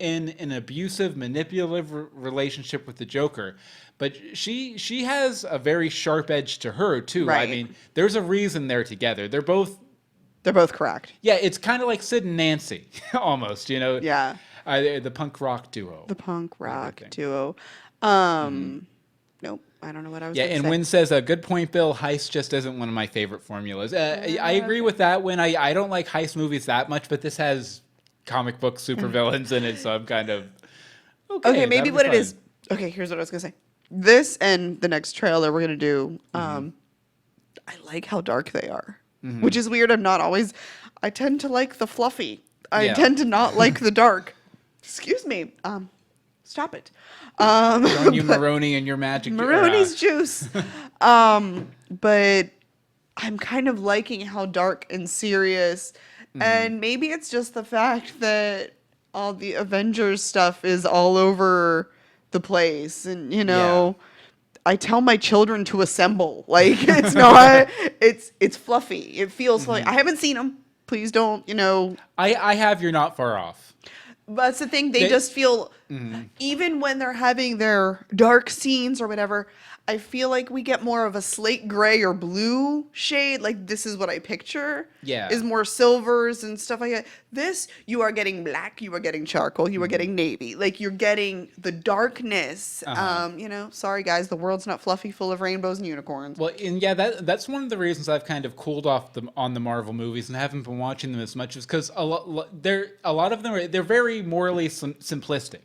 an abusive, manipulative relationship with the Joker. But she has a very sharp edge to her too. Right. I mean, there's a reason they're together. They're both correct. Yeah, it's kind of like Sid and Nancy, almost. Yeah. The punk rock duo. The punk rock Everything. duo. Nope. I don't know what I was Yeah, gonna and say. Wynn says, a good point, Bill. Heist just isn't one of my favorite formulas. I agree with that. When I don't like heist movies that much, but this has comic book supervillains in it, so I'm kind of Okay, maybe that'll be what it fun. is. Okay, here's what I was gonna say. This and the next trailer we're gonna do. I like how dark they are, which is weird. I tend to like the fluffy. I Yeah. tend to not like the dark. Excuse me. Stop it. Throwing you Maroney and your magic. Maroni's juice. But I'm kind of liking how dark and serious. And maybe it's just the fact that all the Avengers stuff is all over the place. And, I tell my children to assemble. Like, it's not, it's fluffy. It feels like, I haven't seen them. Please don't, I have. You're not far off. But that's the thing. They just feel, even when they're having their dark scenes or whatever, I feel like we get more of a slate gray or blue shade. Like, this is what I picture. Yeah. Is more silvers and stuff like that. This, you are getting black, you are getting charcoal, you are getting navy. Like, you're getting the darkness. Sorry, guys, the world's not fluffy, full of rainbows and unicorns. Well, and yeah, that's one of the reasons I've kind of cooled off on the Marvel movies and haven't been watching them as much, is because a lot of them they're very very morally simplistic.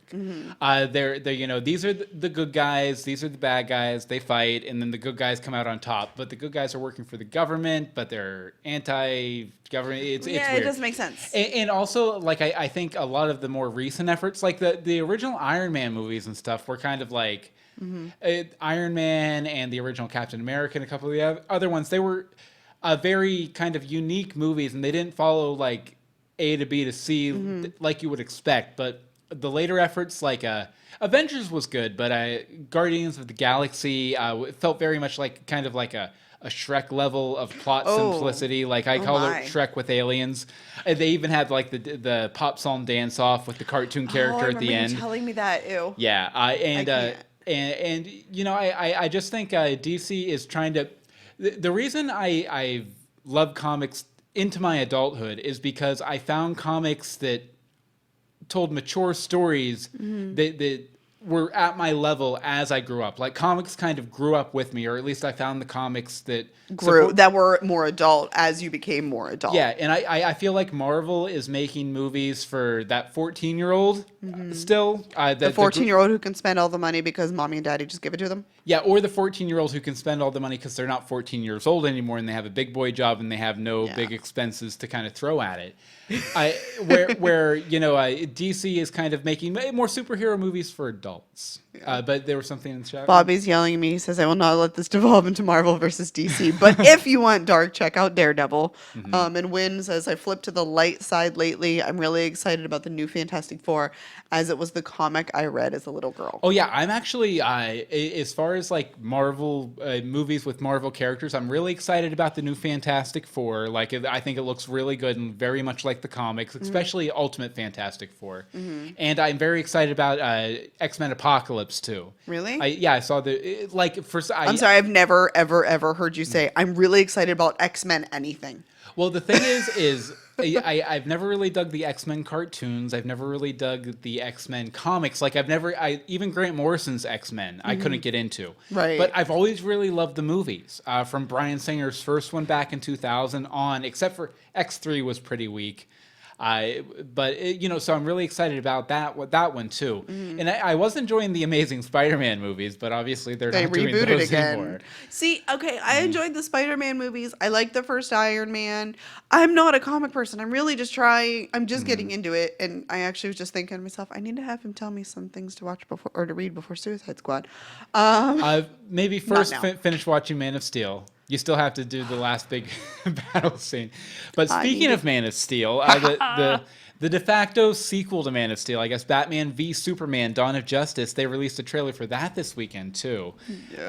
They're these are the good guys, these are the bad guys. They fight, and then the good guys come out on top. But the good guys are working for the government, but they're anti-government. It's Yeah, weird. it doesn't make sense. And also, like I think a lot of the more recent efforts, like the original Iron Man movies and stuff, were kind of like Iron Man and the original Captain America and a couple of the other ones. They were very kind of unique movies, and they didn't follow like A to B to C like you would expect. But the later efforts, like Avengers was good, but Guardians of the Galaxy felt very much like kind of like a Shrek level of plot simplicity. Like I call it Shrek with aliens. And they even had like the pop song dance off with the cartoon character at the end. You telling me that. Ew. Yeah, and I just think DC is trying to. The reason I love comics into my adulthood is because I found comics that told mature stories that were at my level as I grew up. Like comics kind of grew up with me, or at least I found the comics that that were more adult as you became more adult. Yeah, and I feel like Marvel is making movies for that 14-year-old still. The 14-year-old who can spend all the money because mommy and daddy just give it to them. Yeah, or the 14-year-old who can spend all the money because they're not 14 years old anymore and they have a big boy job and they have no big expenses to kind of throw at it. Where DC is kind of making more superhero movies for adults. But there was something in the chat. Bobby's yelling at me. He says, I will not let this devolve into Marvel versus DC. But if you want dark, check out Daredevil. And Wynn says, I flipped to the light side lately. I'm really excited about the new Fantastic Four, as it was the comic I read as a little girl. Oh, yeah. I'm actually, as far as like Marvel movies with Marvel characters, I'm really excited about the new Fantastic Four. Like, I think it looks really good and very much like the comics, especially Ultimate Fantastic Four. And I'm very excited about X-Men Apocalypse too. Really? I saw the I'm sorry, I've never ever heard you say I'm really excited about X-Men anything. Well, the thing is I've never really dug the X-Men cartoons. I've never really dug the X-Men comics. Like even Grant Morrison's X-Men I couldn't get into. Right. But I've always really loved the movies from Bryan Singer's first one back in 2000 on, except for X3 was pretty weak. So I'm really excited about that one too. And I was enjoying the Amazing Spider-Man movies, but obviously they not doing rebooted those again. anymore. See, okay, I enjoyed the Spider-Man movies. I liked the first Iron Man. I'm not a comic person. I'm really just trying. I'm just getting into it, and I actually was just thinking to myself, I need to have him tell me some things to watch before or to read before Suicide Squad. Maybe first finish watching Man of Steel. You still have to do the last big battle scene. But speaking of Man of Steel, the de facto sequel to Man of Steel, I guess, Batman v Superman: Dawn of Justice, they released a trailer for that this weekend too.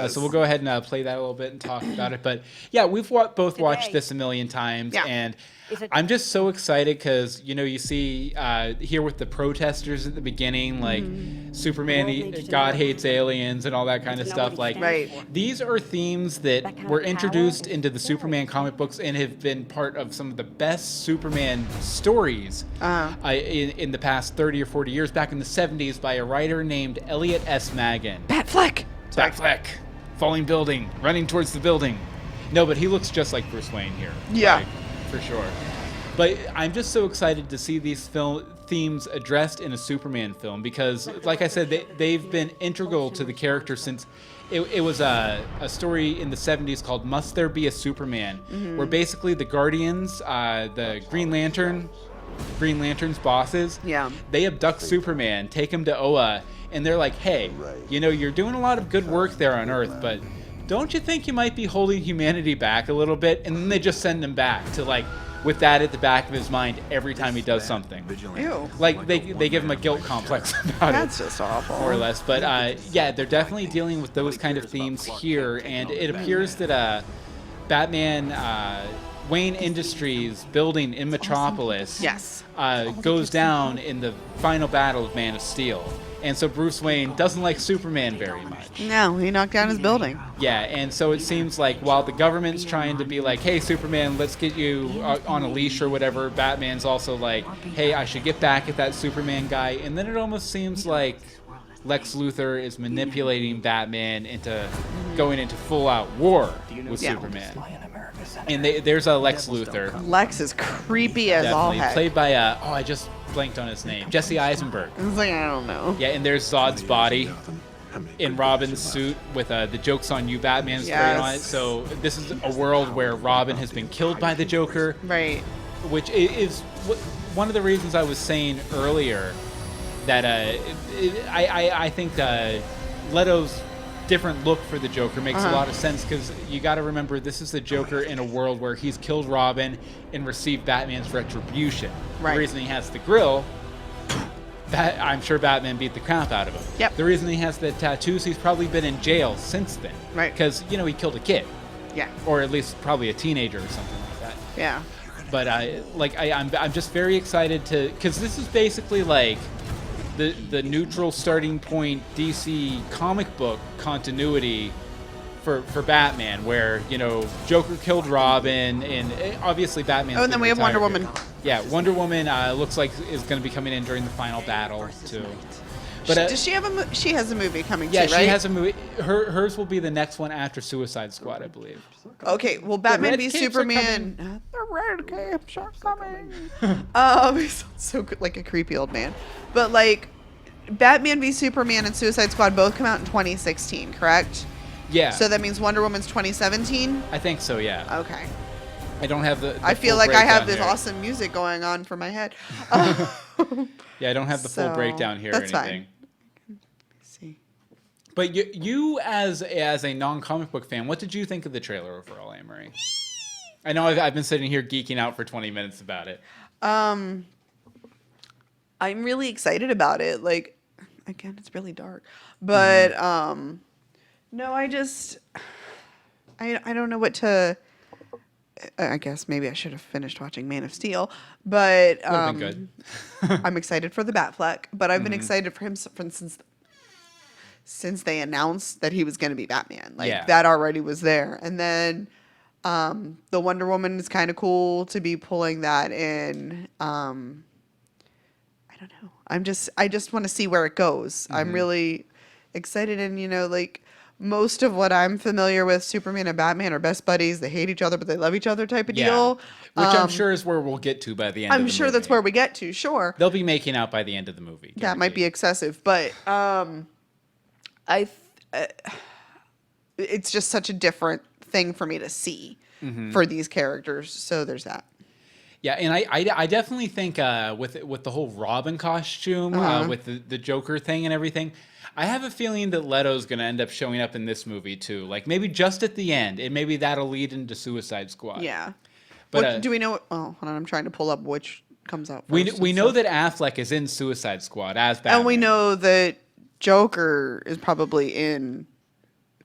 So we'll go ahead and play that a little bit and talk about it. But yeah, we've both watched this a million times, and I'm just so excited because you see here with the protesters at the beginning, like Superman, God hates aliens, and all that kind of stuff. Like these are themes that were introduced into the Superman comic books and have been part of some of the best Superman stories in the past 30 or 40 years. Back in the 70s, by a writer named Elliot S. Magan. Batfleck. Falling building, running towards the building. No, but he looks just like Bruce Wayne here. Yeah. Like, for sure. But I'm just so excited to see these themes addressed in a Superman film because, like I said, they've been integral to the character since it was a story in the 70s called Must There Be a Superman, where basically the Guardians, the Green Lantern's bosses, they abduct Superman, take him to Oa, and they're like, hey, you're doing a lot of good work there on Earth, but don't you think you might be holding humanity back a little bit? And then they just send him back to with that at the back of his mind every time he does something. Ew. Like they give him a guilt complex about it. That's just awful. More or less. But they're definitely dealing with those kind of themes here. And it appears that Batman Wayne Industries building in Metropolis goes down in the final battle of Man of Steel. And so Bruce Wayne doesn't like Superman very much. No, he knocked down his building. Yeah, and so it seems like while the government's trying to be like, hey, Superman, let's get you on a leash or whatever, Batman's also like, hey, I should get back at that Superman guy. And then it almost seems like Lex Luthor is manipulating Batman into going into full-out war with Superman. And there's a Lex Luthor. Lex is creepy as all Definitely. heck. Played by, blanked on his name. Jesse Eisenberg. I was like, I don't know. Yeah, and there's Zod's body in Robin's suit with the "Joke's on You, Batman" sprayed on it. Yes. So this is a world where Robin has been killed by the Joker, Right. which is one of the reasons I was saying earlier that I think Leto's different look for the Joker makes a lot of sense, because you got to remember, this is the Joker in a world where he's killed Robin and received Batman's retribution. Right. The reason he has the grill, I'm sure Batman beat the crap out of him. Yep. The reason he has the tattoos, he's probably been in jail since then. Right. Because, he killed a kid. Yeah. Or at least probably a teenager or something like that. Yeah. But I'm just very excited because this is basically like the neutral starting point DC comic book continuity for Batman, where Joker killed Robin, and obviously Batman. Oh, and then we have Wonder Woman. Yeah, Wonder Woman looks like is going to be coming in during the final battle too. But Does she have she has a movie coming yeah, too, right? she has a movie. Hers will be the next one after Suicide Squad, I believe. Okay, well, Batman red v capes are Superman. The red capes are coming. He sounds so good, like a creepy old man. But like, Batman v Superman and Suicide Squad both come out in 2016, correct? Yeah. So that means Wonder Woman's 2017. I think so. Yeah. Okay. I don't have the I feel full like I have breakdown this here. awesome music going on for my head. Yeah, I don't have the full So, breakdown here that's or anything. fine. See. But you as a non-comic book fan, what did you think of the trailer overall, Anne-Marie? I know I've been sitting here geeking out for 20 minutes about it. I'm really excited about it. Like, again, it's really dark, but no, I don't know what to. I guess maybe I should have finished watching Man of Steel, but Would've been good. I'm excited for the Batfleck. But I've been excited for him since they announced that he was going to be Batman. Like Yeah. that already was there, and then the Wonder Woman is kind of cool to be pulling that in. I don't know. I just want to see where it goes. I'm really excited, and like most of what I'm familiar with, Superman and Batman are best buddies. They hate each other, but they love each other type of deal. Which I'm sure is where we'll get to by the end of the I'm movie. sure that's where we get to. Sure, They'll be making out by the end of the movie. that might be guaranteed. excessive, but it's just such a different thing for me to see for these characters. So there's that. Yeah, and I definitely think with the whole Robin costume, with the Joker thing and everything, I have a feeling that Leto's going to end up showing up in this movie too. Like maybe just at the end, and maybe that'll lead into Suicide Squad. Yeah. But Do we know? Oh, hold on. I'm trying to pull up which comes out first. we and know stuff. that Affleck is in Suicide Squad as Batman. And we know that Joker is probably in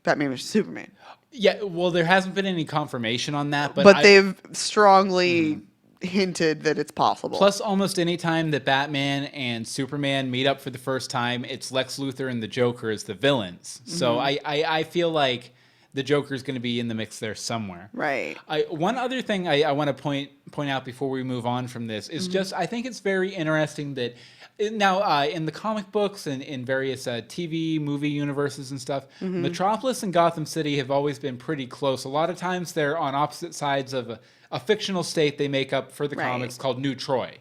Batman vs Superman. Yeah, well, there hasn't been any confirmation on that, but They've strongly hinted that it's possible. Plus, almost any time that Batman and Superman meet up for the first time, it's Lex Luthor and the Joker as the villains. So I feel like the Joker is going to be in the mix there somewhere. Right. One other thing I want to point out before we move on from this is just I think it's very interesting that now in the comic books and in various TV, movie universes and stuff, Metropolis and Gotham City have always been pretty close. A lot of times they're on opposite sides of a fictional state they make up for the Right. comics called New Troy.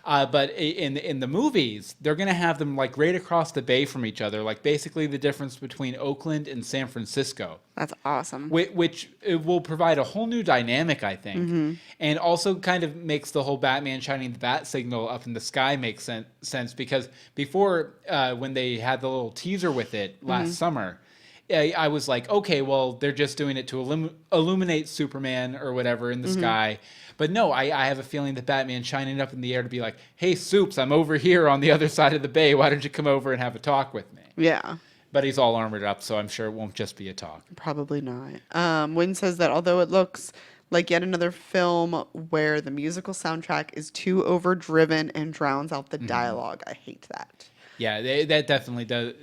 But in the movies, they're going to have them like right across the bay from each other, like basically the difference between Oakland and San Francisco. That's awesome. Which it will provide a whole new dynamic, I think, and also kind of makes the whole Batman shining the bat signal up in the sky make sense because before when they had the little teaser with it last summer, I was like, okay, well, they're just doing it to illuminate Superman or whatever in the sky. But no, I have a feeling that Batman's shining up in the air to be like, hey, Soups, I'm over here on the other side of the bay. Why don't you come over and have a talk with me? Yeah. But he's all armored up, so I'm sure it won't just be a talk. Probably not. Wynn says that although it looks like yet another film where the musical soundtrack is too overdriven and drowns out the dialogue, I hate that. Yeah, that definitely does.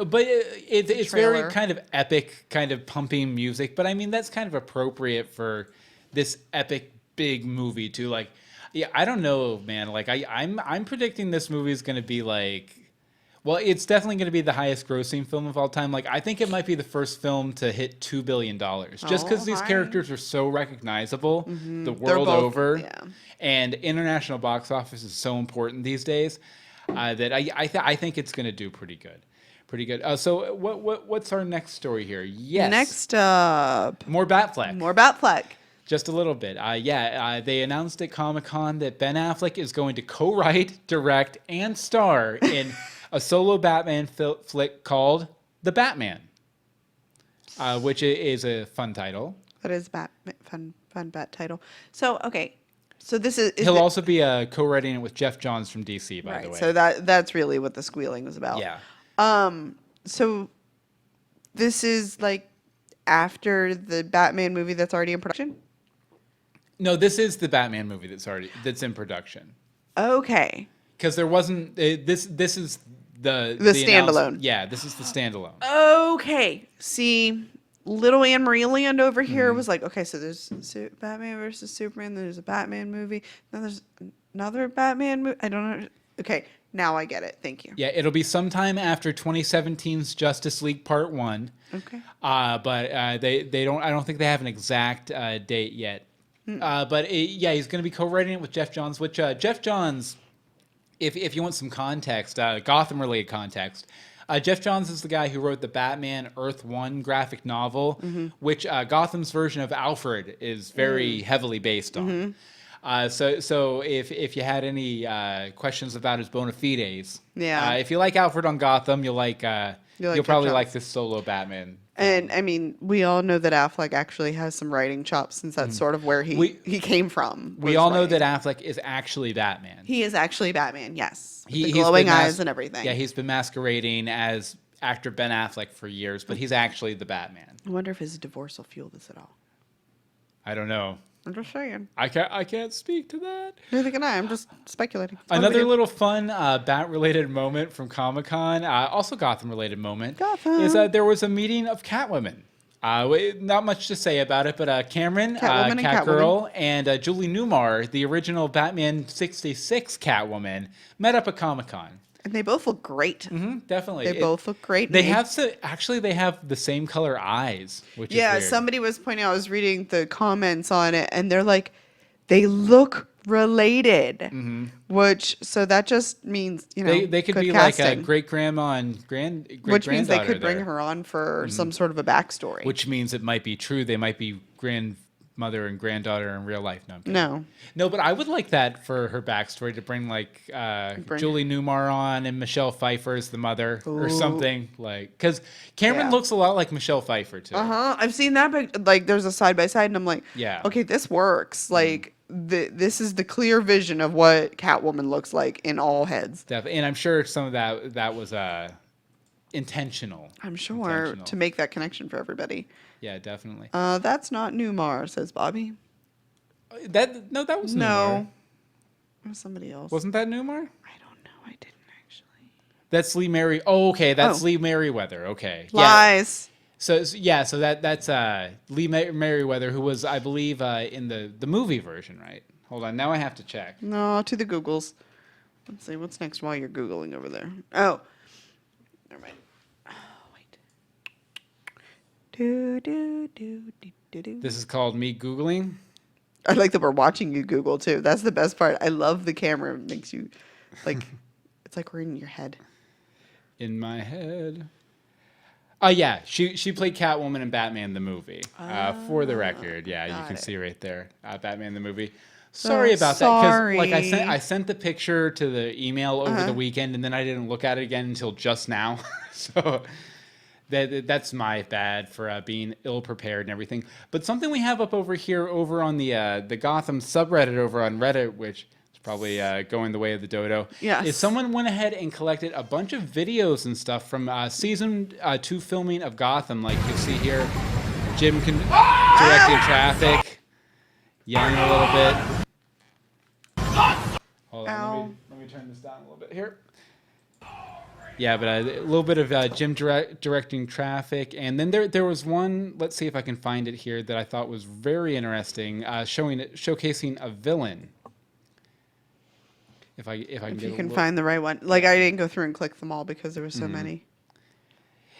But it's very trailer. kind of epic, kind of pumping music. But I mean, that's kind of appropriate for this epic big movie too. Like, yeah, I don't know, man. Like, I'm predicting this movie is going to be like Well, it's definitely going to be the highest grossing film of all time. Like, I think it might be the first film to hit $2 billion. Just because these hi. characters are so recognizable the They're world both- over. yeah. And international box office is so important these days that I think it's going to do pretty good. Pretty good. So what's our next story here? Yes. Next up, More Batfleck. more Batfleck. Just a little bit. They announced at Comicon that Ben Affleck is going to co-write, direct, and star in a solo Batman flick called The Batman, which is a fun title. That is fun bat title. So okay, so this is He'll also be co-writing it with Jeff Johns from DC, by the way. So that's really what the squealing was about. Yeah. So this is like after the Batman movie that's already in production. No, this is the Batman movie that's in production. Okay. Because there wasn't this is the standalone. Yeah, this is the standalone. Okay. See, little Anne Marie Land over here was like, okay, so there's Batman versus Superman. There's a Batman movie. Then there's another Batman movie. I don't know. Okay, now I get it. Thank you. Yeah, it'll be sometime after 2017's Justice League Part 1. Okay. But they don't. I don't think they have an exact date yet. But he's going to be co-writing it with Jeff Johns. Which Jeff Johns, if you want some context, Gotham-related context, Jeff Johns is the guy who wrote the Batman Earth 1 graphic novel, which Gotham's version of Alfred is very heavily based on. So if you had any questions about his bona fides, if you like Alfred on Gotham, you'll probably Jeff like Johns. this solo Batman. And I mean, we all know that Affleck actually has some writing chops since that's sort of where he came from. We all know that Affleck is actually Batman. He is actually Batman, yes. With the He's glowing been eyes and everything. Yeah, he's been masquerading as actor Ben Affleck for years, but he's actually the Batman. I wonder if his divorce will fuel this at all. I don't know. I'm just saying. I can't speak to that. Neither can I. I'm just speculating. It's one Another video. little fun Bat-related moment from Comic-Con, also Gotham-related moment, Gotham. is there was a meeting of Catwomen. Not much to say about it, but Cameron, Catwoman and Catgirl, and Julie Newmar, the original Batman 66 Catwoman, met up at Comic-Con. And they both look great. Definitely. They both look great. They have they have the same color eyes, which is Yeah, weird. somebody was pointing out, I was reading the comments on it, and they're like, they look related. Which, so that just means, They could good be like casting, a great grandma and great which means they granddaughter could bring there. her on for some sort of a backstory. Which means it might be true. They might be grandmother and granddaughter in real life. No, I'm kidding. No. But I would like that for her backstory to bring Julie Newmar on and Michelle Pfeiffer as the mother or something because Cameron Yeah. looks a lot like Michelle Pfeiffer too. I've seen that, but like there's a side by side, and I'm like, Yeah. okay, this works. Like this is the clear vision of what Catwoman looks like in all heads. And I'm sure some of that was intentional. I'm sure Intentional. to make that connection for everybody. Yeah, definitely. That's not Newmar, says Bobby. That was Newmar. No, it was somebody else. Wasn't that Newmar? I don't know. I didn't actually. That's Lee Mary. Oh, okay. That's Oh. Lee Merriweather. Okay. Lies. So that's Lee Merriweather, who was, I believe, in the movie version, right? Hold on. Now I have to check. No, to the Googles. Let's see what's next while you're Googling over there. Oh, never mind. Oh, wait. Do. This is called me Googling. I like that we're watching you Google too. That's the best part. I love the camera. It makes you like it's like we're in your head. In my head. Oh, yeah. She played Catwoman in Batman the movie. For the record. Yeah, you got can it. see right there. Batman the movie. Sorry about that. sorry. Like I sent the picture to the email over the weekend, and then I didn't look at it again until just now. So that's my bad for being ill prepared and everything. But something we have up over here over on the Gotham subreddit over on Reddit, which is probably going the way of the dodo. Yes. Is someone went ahead and collected a bunch of videos and stuff from season 2 filming of Gotham. Like you see here, Jim directing traffic, yelling a little bit. Hold on, let me turn this down a little bit here. Yeah, but a little bit of Jim directing traffic, and then there was one. Let's see if I can find it here that I thought was very interesting, showcasing a villain. If I can If get you a can look. find the right one. Like, I didn't go through and click them all because there were so many.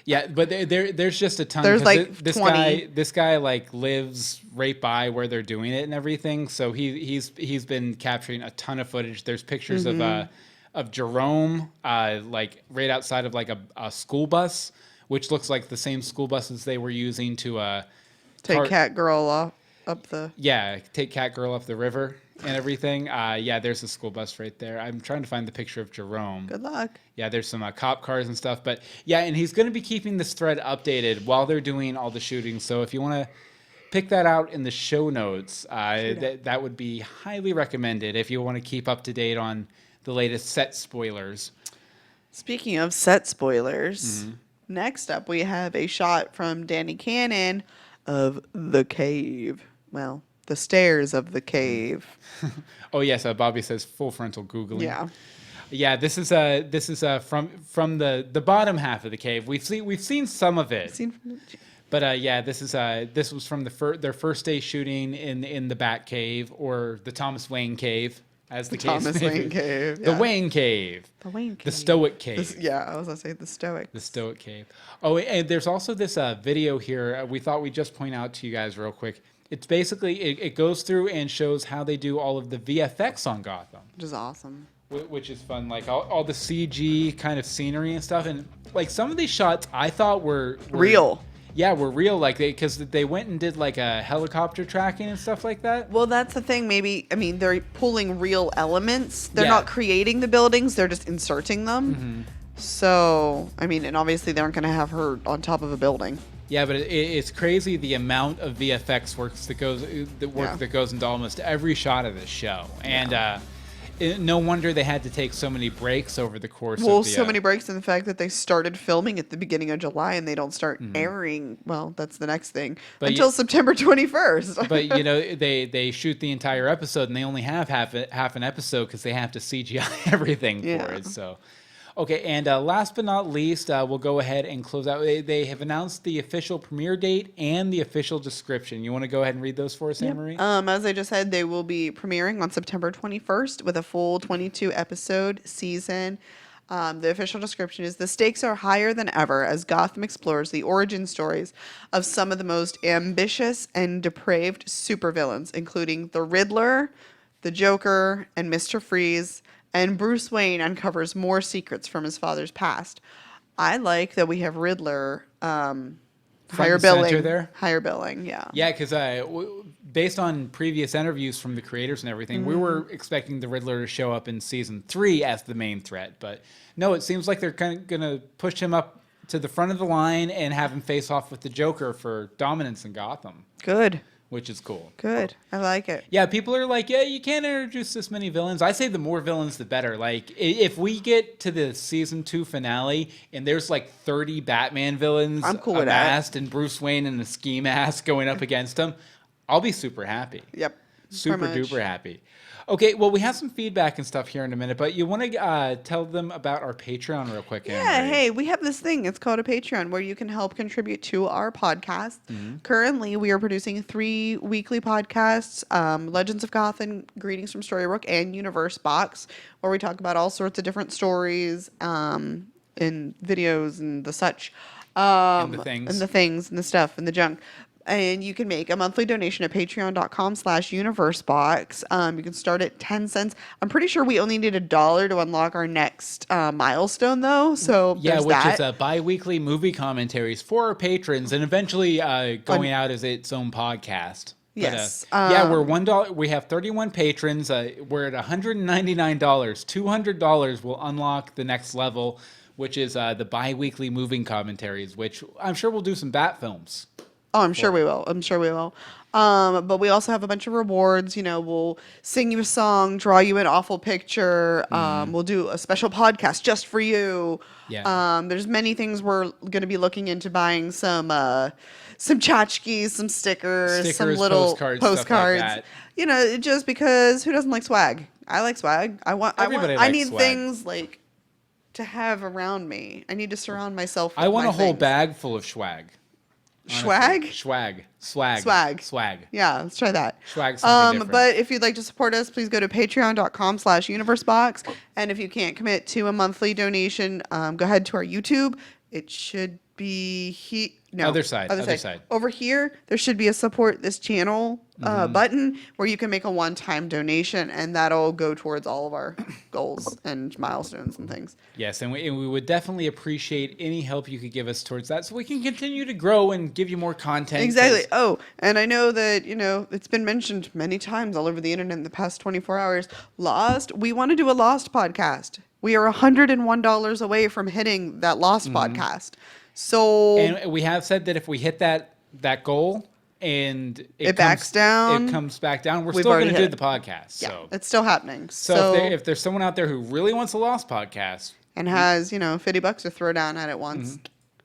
Yeah, but there's just a ton. There's 'cause like this 20. this guy like lives right by where they're doing it and everything. So he's been capturing a ton of footage. There's pictures of Jerome like right outside of like a school bus, which looks like the same school buses they were using to Take cart- Cat Girl up the. yeah, take Cat Girl up the river and everything. Yeah, there's a school bus right there. I'm trying to find the picture of Jerome. Good luck. Yeah, there's some cop cars and stuff. But yeah, and he's going to be keeping this thread updated while they're doing all the shooting. So if you want to pick that out in the show notes, that would be highly recommended if you want to keep up to date on the latest set spoilers. Speaking of set spoilers, next up we have a shot from Danny Cannon of the cave. Well, the stairs of the cave. Oh yes, Bobby says full frontal googling. Yeah. Yeah, this is from the bottom half of the cave. We've seen some of it. But yeah, this was from their first day shooting in the Bat Cave, or the Thomas Wayne Cave, as the case Thomas may Wayne be. Cave. The Yeah. Wayne Cave. The Wayne Cave. The Stoic Cave. Yeah, I was gonna say the Stoic. The Stoic Cave. Oh, and there's also this video here. We thought we'd just point out to you guys real quick. It's basically it goes through and shows how they do all of the VFX on Gotham, Which is awesome. which is fun. Like all the CG kind of scenery and stuff, and like some of these shots I thought were Real. Yeah, were real. Like because they went and did like a helicopter tracking and stuff like that. Well, that's the thing. Maybe, I mean, they're pulling real elements. They're Yeah. not creating the buildings. They're just inserting them. So, I mean, and obviously they aren't going to have her on top of a building. Yeah, but it's crazy the amount of VFX work that goes into almost every shot of this show, and no wonder they had to take so many breaks over the course. Well, of the, so many breaks in the fact that they started filming at the beginning of July and they don't start airing. Well, that's the next thing But until September 21st. But you know they shoot the entire episode and they only have half an episode because they have to CGI everything for Yeah. it. So. Okay, and last but not least, we'll go ahead and close out. They have announced the official premiere date and the official description. You want to go ahead and read those for us, Anne Marie? As I just said, they will be premiering on September 21st with a full 22 episode season. The official description is: the stakes are higher than ever as Gotham explores the origin stories of some of the most ambitious and depraved supervillains, including the Riddler, the Joker, and Mr. Freeze. And Bruce Wayne uncovers more secrets from his father's past. I like that we have Riddler higher and center billing. there? Higher billing, yeah. Yeah, because based on previous interviews from the creators and everything, we were expecting the Riddler to show up in season 3 as the main threat. But no, it seems like they're kind of going to push him up to the front of the line and have him face off with the Joker for dominance in Gotham, Good. which is cool. Good. I like it. Yeah, people are like, yeah, you can't introduce this many villains. I say the more villains, the better. Like, if we get to the season 2 finale and there's like 30 Batman villains I'm cool with that. amassed and Bruce Wayne in a ski mask going up against them, I'll be super happy. Yep. Super Pretty much. duper happy. Okay, well, we have some feedback and stuff here in a minute, but you want to tell them about our Patreon real quick, Anne Yeah, Marie? hey, we have this thing. It's called a Patreon where you can help contribute to our podcast. Mm-hmm. Currently, we are producing 3 weekly podcasts, Legends of Gotham, Greetings from Storybrooke, and Universe Box, where we talk about all sorts of different stories and videos and the such. And the things. And the things and the stuff and the junk. And you can make a monthly donation at patreon.com/universebox. You can start at 10 cents. I'm pretty sure we only need $1 to unlock our next milestone, though. So Yeah, there's which that. is bi-weekly movie commentaries for our patrons and eventually going out as its own podcast. Yes, But, yeah, we're $1. We have 31 patrons. We're at $199. $200 will unlock the next level, which is the bi-weekly movie commentaries, which I'm sure we'll do some Bat films. Oh, I'm sure we will. I'm sure we will. But we also have a bunch of rewards. You know, we'll sing you a song, draw you an awful picture. We'll do a special podcast just for you. Yeah. There's many things we're going to be looking into buying some tchotchkes, some stickers, some little postcards, stuff like postcards. that. You know, just because who doesn't like swag? I like swag. Everybody I likes need swag. things like to have around me. I need to surround myself with I want my a whole things. bag full of swag. Schwag? Swag. Yeah, let's try that. Swag something different. But if you'd like to support us, please go to patreon.com/universebox. And if you can't commit to a monthly donation, go ahead to our YouTube. It should be Other side. Over here, there should be a support this channel button where you can make a one-time donation, and that'll go towards all of our goals and milestones and things. Yes, and we would definitely appreciate any help you could give us towards that so we can continue to grow and give you more content. Exactly. Oh, and I know that, it's been mentioned many times all over the internet in the past 24 hours. Lost, we want to do a Lost podcast. We are $101 away from hitting that Lost podcast. So, and we have said that if we hit that goal and it backs down, it comes back down, we're we've still going already to do hit the it. podcast. Yeah, So, it's still happening. so if there's someone out there who really wants a Lost podcast and has, $50 to throw down at it once,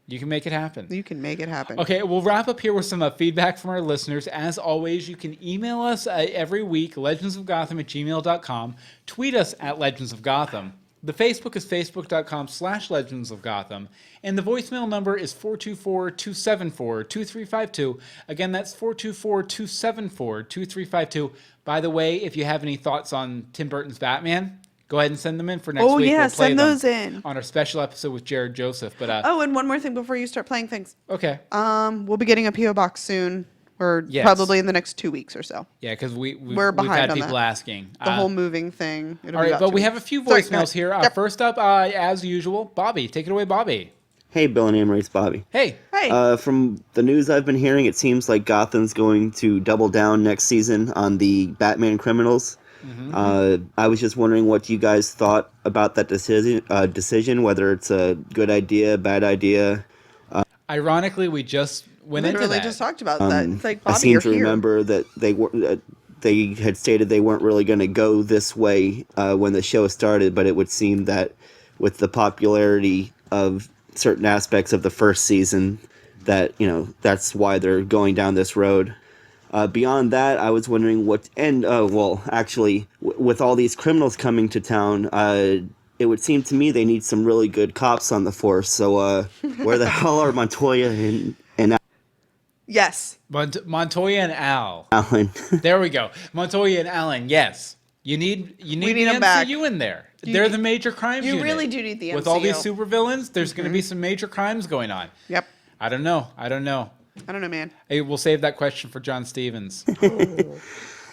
you can make it happen. you can make it happen. Okay, we'll wrap up here with some feedback from our listeners. As always, you can email us every week, legendsofgotham@gmail.com. Tweet us at Legends of Gotham. The Facebook is facebook.com/Legends of Gotham. And the voicemail number is 424-274-2352. Again, that's 424-274-2352. By the way, if you have any thoughts on Tim Burton's Batman, go ahead and send them in for next week. Oh, yeah, We'll play send them those in. on our special episode with Jared Joseph. But and one more thing before you start playing things. okay. We'll be getting a P.O. box soon, or Yes. probably in the next 2 weeks or so. Yeah, because we've behind had on people that. asking. The whole moving thing. It'll All be right, about but 2 we have a weeks. few Sorry, voicemails here. Yep. First up, as usual, Bobby. Take it away, Bobby. Hey, Bill and Amory, it's Bobby. Hey. Hey. From the news I've been hearing, it seems like Gotham's going to double down next season on the Batman criminals. I was just wondering what you guys thought about that decision, whether it's a good idea, bad idea. Ironically, we just went into Literally that. just talked about that. It's like, Bobby, I seem you're to here. remember that they had stated they weren't really going to go this way when the show started, but it would seem that with the popularity of certain aspects of the first season, that that's why they're going down this road. Beyond that, I was wondering with all these criminals coming to town, it would seem to me they need some really good cops on the force. So where the hell are Montoya and Yes. Montoya and Al. Alan? There we go. Montoya and Alan. Yes. You need the need 'em back. MCU in there. They're the major crimes You unit. really do need the With all these MCU. supervillains, there's going to be some major crimes going on. Yep. I don't know. I don't know, man. Hey, we'll save that question for John Stevens.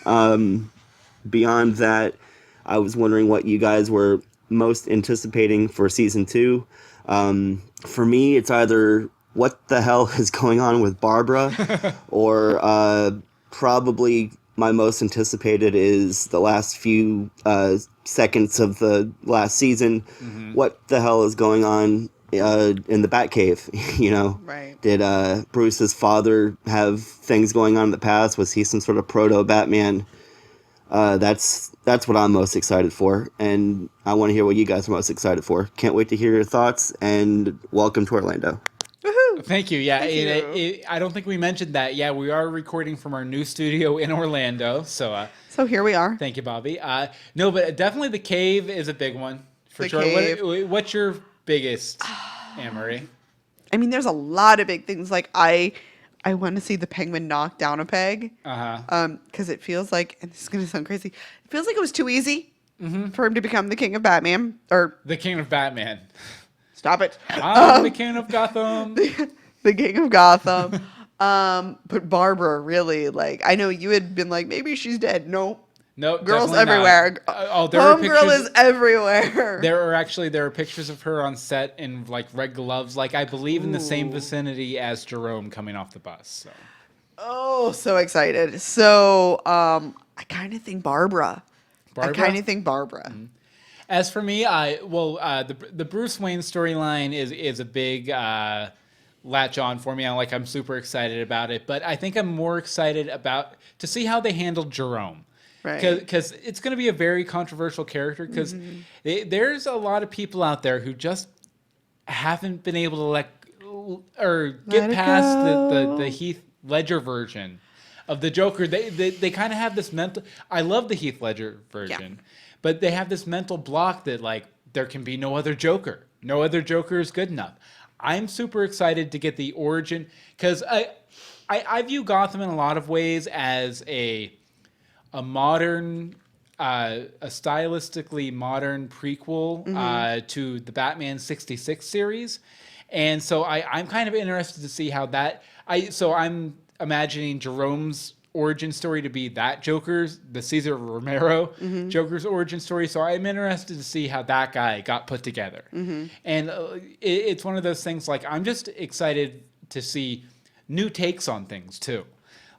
Beyond that, I was wondering what you guys were most anticipating for season 2. For me, it's either what the hell is going on with Barbara, or probably my most anticipated is the last few seconds of the last season. What the hell is going on in the Batcave? Right. Did Bruce's father have things going on in the past? Was he some sort of proto-Batman? That's what I'm most excited for, and I want to hear what you guys are most excited for. Can't wait to hear your thoughts, and welcome to Orlando. Thank you. Yeah, Thank you. I don't think we mentioned that. Yeah, we are recording from our new studio in Orlando. So here we are. thank you, Bobby. No, but definitely the cave is a big one for The sure. cave. What's your biggest, Anne-Marie? I mean, there's a lot of big things. Like I want to see the Penguin knock down a peg. Because it feels like, and this is gonna sound crazy, it feels like it was too easy for him to become the king of Batman. Or The King of Batman. stop it. I'm the King of Gotham. The king of Gotham. But Barbara, really, like, I know you had been like, maybe she's dead. No. No, Girls definitely not. everywhere. There are Homegirl pictures. is everywhere. There are pictures of her on set in like red gloves, like I believe in the same vicinity as Jerome coming off the bus. So. Oh, so excited. So, I kind of think Barbara. As for me, the Bruce Wayne storyline is a big latch on for me. I'm super excited about it, but I think I'm more excited to see how they handled Jerome. Right. Because it's going to be a very controversial character. Because there's a lot of people out there who just haven't been able to get it past go. the Heath Ledger version of the Joker. They kind of have this mental. I love the Heath Ledger version, but they have this mental block that there can be no other Joker. No other Joker is good enough. I'm super excited to get the origin because I view Gotham in a lot of ways as a modern, a stylistically modern prequel to the Batman 66 series. And so I'm kind of interested to see how that, so I'm imagining Jerome's origin story to be that Joker's, the Cesar Romero Joker's origin story. So I'm interested to see how that guy got put together. And it's one of those things, like, I'm just excited to see new takes on things too.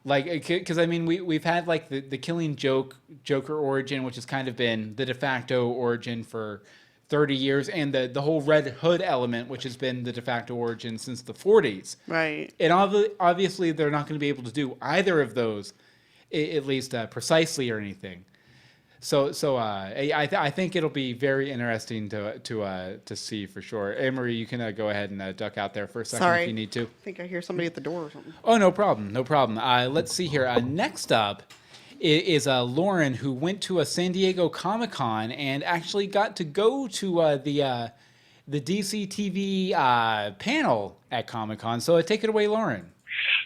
Like, because I mean, we've had like the Killing Joker origin, which has kind of been the de facto origin for 30 years, and the whole Red Hood element, which has been the de facto origin since the 40s. Right. And obviously, they're not going to be able to do either of those, at least precisely or anything. So I think it'll be very interesting to see for sure. Anne-Marie, you can go ahead and duck out there for a second Sorry. if you need to. I think I hear somebody at the door or something. Oh, no problem. Let's see here. Next up is Lauren, who went to a San Diego Comicon and actually got to go to the DC TV panel at Comicon. So take it away, Lauren.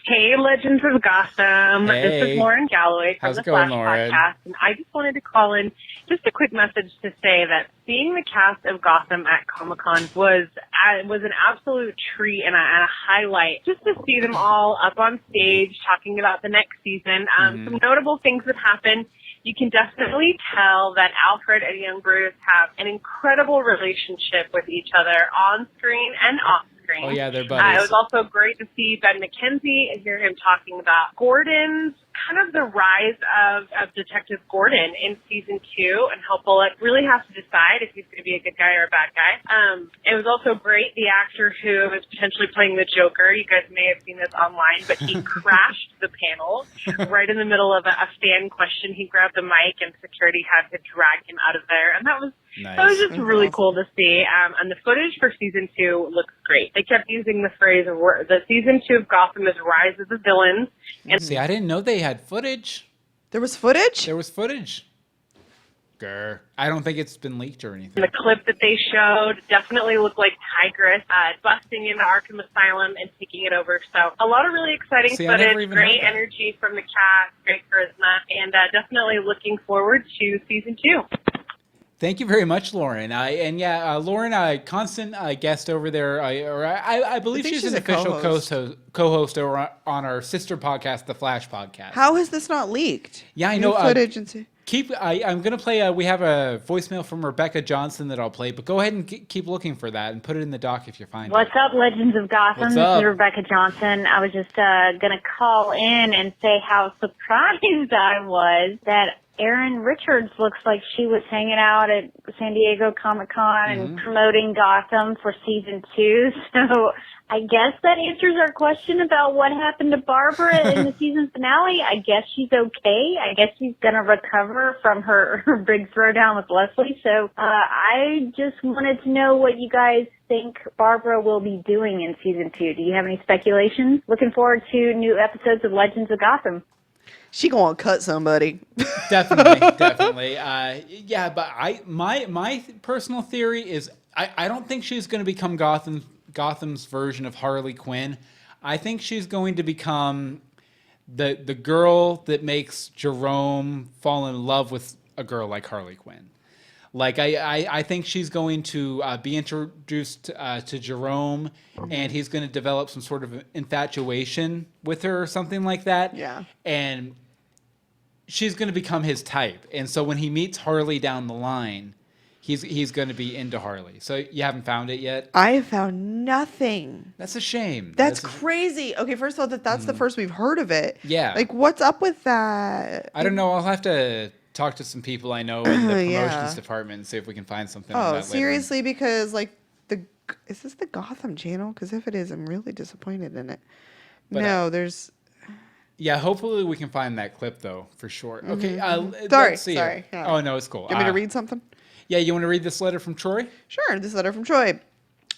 Hey, Legends of Gotham. Hey. This is Lauren Galloway from How's the it going, Flash Lauren? Podcast. And I just wanted to call in just a quick message to say that seeing the cast of Gotham at Comic-Con was an absolute treat and a highlight. Just to see them all up on stage talking about the next season. Some notable things that happened. You can definitely tell that Alfred and young Bruce have an incredible relationship with each other on screen and off screen. Oh, yeah, they're buddies. It was also great to see Ben McKenzie and hear him talking about Gordon's kind of the rise of Detective Gordon in season 2 and how Bullock really has to decide if he's going to be a good guy or a bad guy. It was also great, the actor who is potentially playing the Joker, you guys may have seen this online, but he crashed the panel right in the middle of a fan question. He grabbed the mic and security had to drag him out of there, and that was Nice. That was just really cool to see. And the footage for season 2 looks great. They kept using the phrase of the season 2 of Gotham is Rise of the Villains. And See, I didn't know they had footage. There was footage? There was footage. Grr. I don't think it's been leaked or anything. the clip that they showed definitely looked like Tigress busting into Arkham Asylum and taking it over. So a lot of really exciting See, I never footage, even great heard that. energy from the cast, great charisma, and definitely looking forward to season 2. Thank you very much, Lauren. Lauren, constant guest over there. I believe think she's she's an a official co-host. co-host over on our sister podcast, the Flash Podcast. How has this not leaked? Yeah, I New know. Footage and see. I'm going to play. We have a voicemail from Rebecca Johnson that I'll play, but go ahead and keep looking for that and put it in the doc if you find What's it. up, Legends of Gotham? What's This up? is Rebecca Johnson. I was just going to call in and say how surprised I was that Erin Richards looks like she was hanging out at San Diego Comic-Con and promoting Gotham for season 2. So I guess that answers our question about what happened to Barbara in the season finale. I guess she's okay. I guess she's going to recover from her big throwdown with Leslie. So I just wanted to know what you guys think Barbara will be doing in season 2. Do you have any speculations? Looking forward to new episodes of Legends of Gotham. She gonna cut somebody. Definitely. But my personal theory is I don't think she's going to become Gotham's version of Harley Quinn. I think she's going to become the girl that makes Jerome fall in love with a girl like Harley Quinn. Like, I think she's going to be introduced to Jerome, and he's going to develop some sort of infatuation with her or something like that. Yeah. And she's going to become his type. And so when he meets Harley down the line, he's going to be into Harley. So you haven't found it yet? I have found nothing. That's a shame. That's crazy. Okay, first of all, that's the first we've heard of it. Yeah. Like, what's up with that? I don't know. I'll have to talk to some people I know in the promotions Yeah. department and see if we can find something on Oh, that later. seriously? Because, like, is this the Gotham channel? Because if it is, I'm really disappointed in it. But, no, there's... Yeah, hopefully we can find that clip, though, for sure. Okay, Sorry. here. Yeah. Oh, no, it's cool. You want me to read something? Yeah, you want to read this letter from Troy? Sure, this letter from Troy.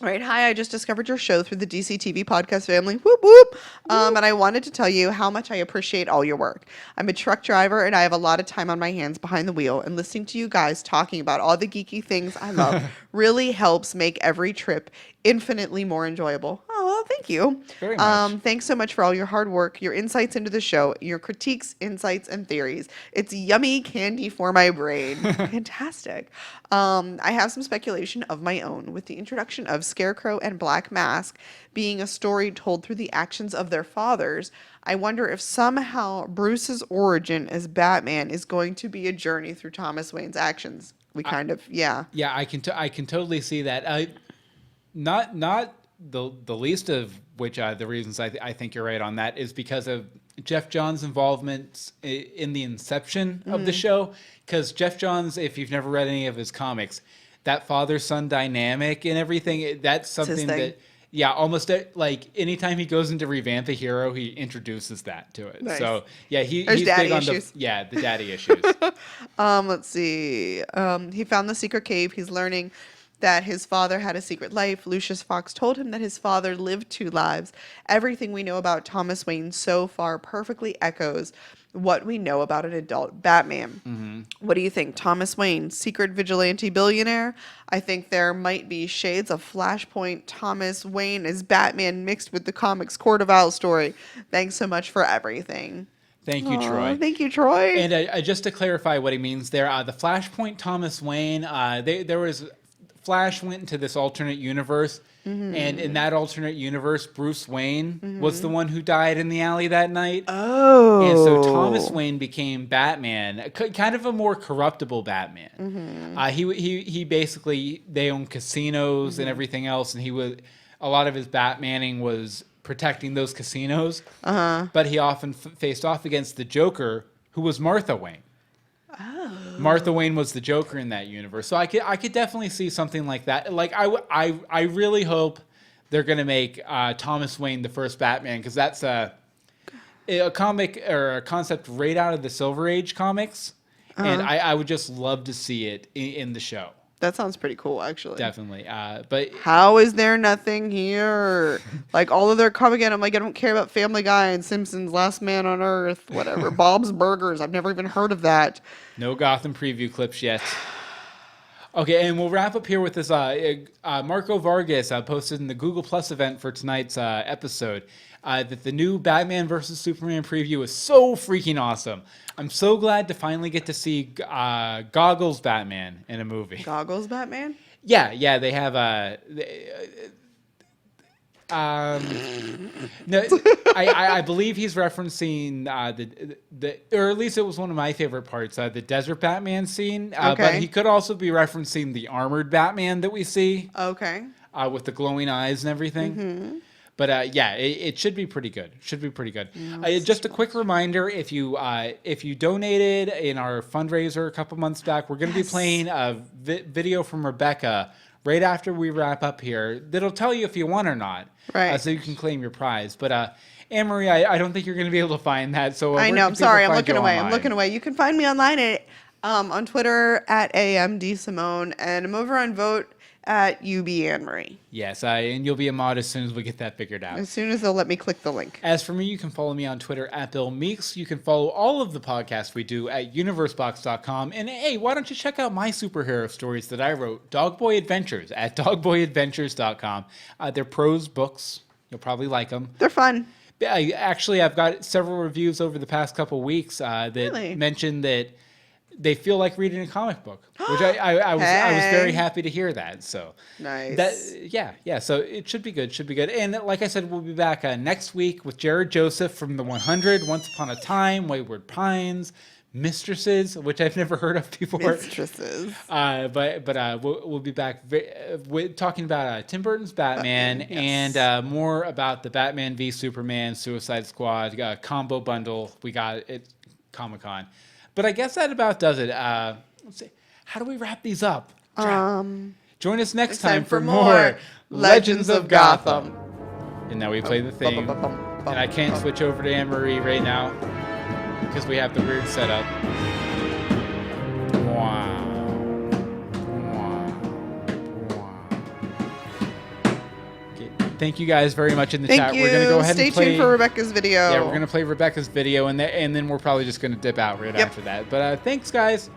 All right, hi, I just discovered your show through the DC TV podcast family. Whoop, whoop. And I wanted to tell you how much I appreciate all your work. I'm a truck driver, and I have a lot of time on my hands behind the wheel, and listening to you guys talking about all the geeky things I love really helps make every trip infinitely more enjoyable. Oh, Well, thank you. Very much. Thanks so much for all your hard work, your insights into the show, your critiques, insights, and theories. It's yummy candy for my brain. Fantastic. I have some speculation of my own with the introduction of Scarecrow and Black Mask being a story told through the actions of their fathers. I wonder if somehow Bruce's origin as Batman is going to be a journey through Thomas Wayne's actions. Yeah, I can totally see that. Not the least of which the reasons I think you're right on that is because of Jeff Johns' involvement in the inception of the show. Because Jeff Johns, if you've never read any of his comics, that father-son dynamic and everything, that's something that, almost like anytime he goes into revamp a hero, he introduces that to it. Nice. So yeah, he's daddy big on issues. the daddy issues. Let's see. He found the secret cave. He's learning that his father had a secret life. Lucius Fox told him that his father lived 2 lives. Everything we know about Thomas Wayne so far perfectly echoes what we know about an adult Batman. What do you think? Thomas Wayne, secret vigilante billionaire? I think there might be shades of Flashpoint Thomas Wayne as Batman mixed with the comics Court of Owls story. Thanks so much for everything. Thank you, Troy. Thank you, Troy. And just to clarify what he means there, the Flashpoint Thomas Wayne, there was Flash went into this alternate universe, and in that alternate universe, Bruce Wayne was the one who died in the alley that night. Oh. And so Thomas Wayne became Batman, kind of a more corruptible Batman. He basically, they own casinos and everything else, and a lot of his Batmaning was protecting those casinos. But he often faced off against the Joker, who was Martha Wayne. Martha Wayne was the Joker in that universe, so I could definitely see something like that. Like I really hope they're gonna make Thomas Wayne the first Batman, because that's a comic or a concept right out of the Silver Age comics, and I would just love to see it in the show. That sounds pretty cool, actually. Definitely. But how is there nothing here? Like all of their comic, I'm like, I don't care about Family Guy and Simpsons, Last Man on Earth, whatever. Bob's Burgers. I've never even heard of that. No Gotham preview clips yet. Okay, and we'll wrap up here with this. Marco Vargas posted in the Google Plus event for tonight's episode that the new Batman vs. Superman preview is so freaking awesome. I'm so glad to finally get to see Goggles Batman in a movie. Goggles Batman? Yeah, they have no, I believe he's referencing or at least it was one of my favorite parts, the desert Batman scene. But he could also be referencing the armored Batman that we see. Okay. With the glowing eyes and everything. But it should be pretty good. Just a quick reminder: if you donated in our fundraiser a couple months back, we're going to be playing a video from Rebecca right after we wrap up here. That'll tell you if you won or not, right? So you can claim your prize. But Anne-Marie, I don't think you're going to be able to find that. So I know. I'm sorry. I'm looking away. You can find me online on Twitter at DeSimone, and I'm over on Vote at UB Anne-Marie. Yes, and you'll be a mod as soon as we get that figured out. As soon as they'll let me click the link. As for me, you can follow me on Twitter at Bill Meeks. You can follow all of the podcasts we do at universebox.com. And hey, why don't you check out my superhero stories that I wrote, Dogboy Adventures, at dogboyadventures.com. They're prose books. You'll probably like them. They're fun. Actually, I've got several reviews over the past couple weeks that mentioned that they feel like reading a comic book, which I was very happy to hear that. So nice. So it should be good. And like I said, we'll be back next week with Jared Joseph from the 100, Once Upon a Time, Wayward Pines, Mistresses, which I've never heard of before. Mistresses. But we'll be back talking about Tim Burton's Batman and more about the Batman v Superman Suicide Squad combo bundle we got at Comicon. But I guess that about does it. Let's see. How do we wrap these up? Join us next time for more Legends of Gotham. And now we play the theme. And I can't switch over to Anne-Marie right now because we have the weird setup. Wow. Okay. Thank you guys very much in the chat. Thank you. We're going to go ahead and play. Stay tuned for Rebecca's video. Yeah, we're going to play Rebecca's video, and then we're probably just going to dip out right after that. But thanks, guys.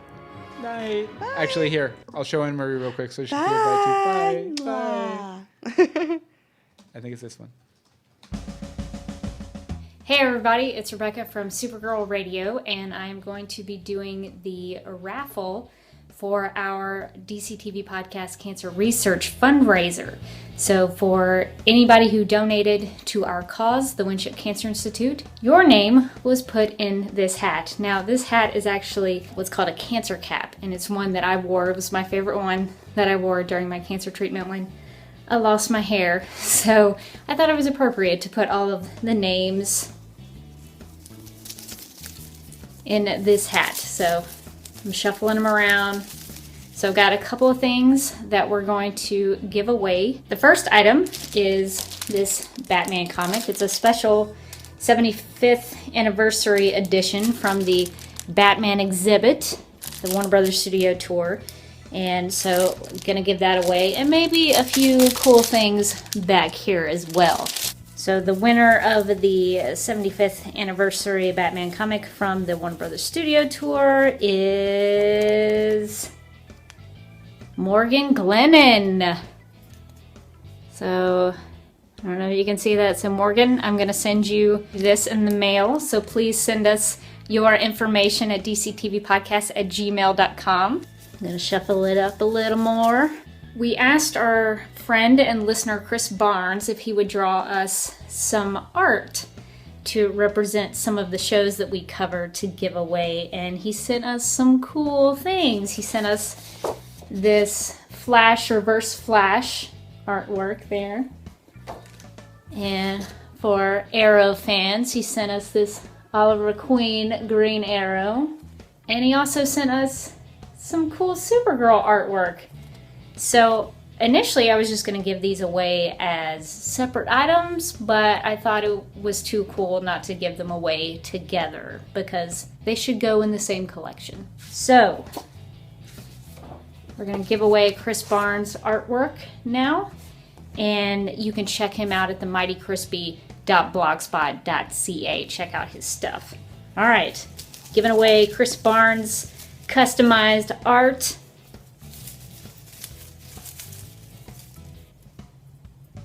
Night. Bye. Actually, here, I'll show Anne-Marie real quick so she can hear bye too. Bye. Bye. I think it's this one. Hey everybody, it's Rebecca from Supergirl Radio, and I'm going to be doing the raffle for our DC TV Podcast Cancer Research fundraiser. So for anybody who donated to our cause, the Winship Cancer Institute, your name was put in this hat. Now this hat is actually what's called a cancer cap, and it's one that I wore. It was my favorite one that I wore during my cancer treatment when I lost my hair. So I thought it was appropriate to put all of the names in this hat. So I'm shuffling them around. So I've got a couple of things that we're going to give away. The first item is this Batman comic. It's a special 75th anniversary edition from the Batman exhibit, the Warner Brothers Studio Tour. And so I'm gonna give that away, and maybe a few cool things back here as well. So the winner of the 75th anniversary Batman comic from the Warner Brothers Studio Tour is Morgan Glennon. So I don't know if you can see that. So Morgan, I'm going to send you this in the mail. So please send us your information at dctvpodcast@gmail.com. I'm going to shuffle it up a little more. We asked our friend and listener Chris Barnes if he would draw us some art to represent some of the shows that we covered to give away, and he sent us some cool things. He sent us this Flash, Reverse Flash artwork there, and for Arrow fans, he sent us this Oliver Queen Green Arrow, and he also sent us some cool Supergirl artwork. So initially I was just going to give these away as separate items, but I thought it was too cool not to give them away together because they should go in the same collection. So we're going to give away Chris Barnes artwork now, and you can check him out at the mightycrispy.blogspot.ca. Check out his stuff. All right, giving away Chris Barnes customized art.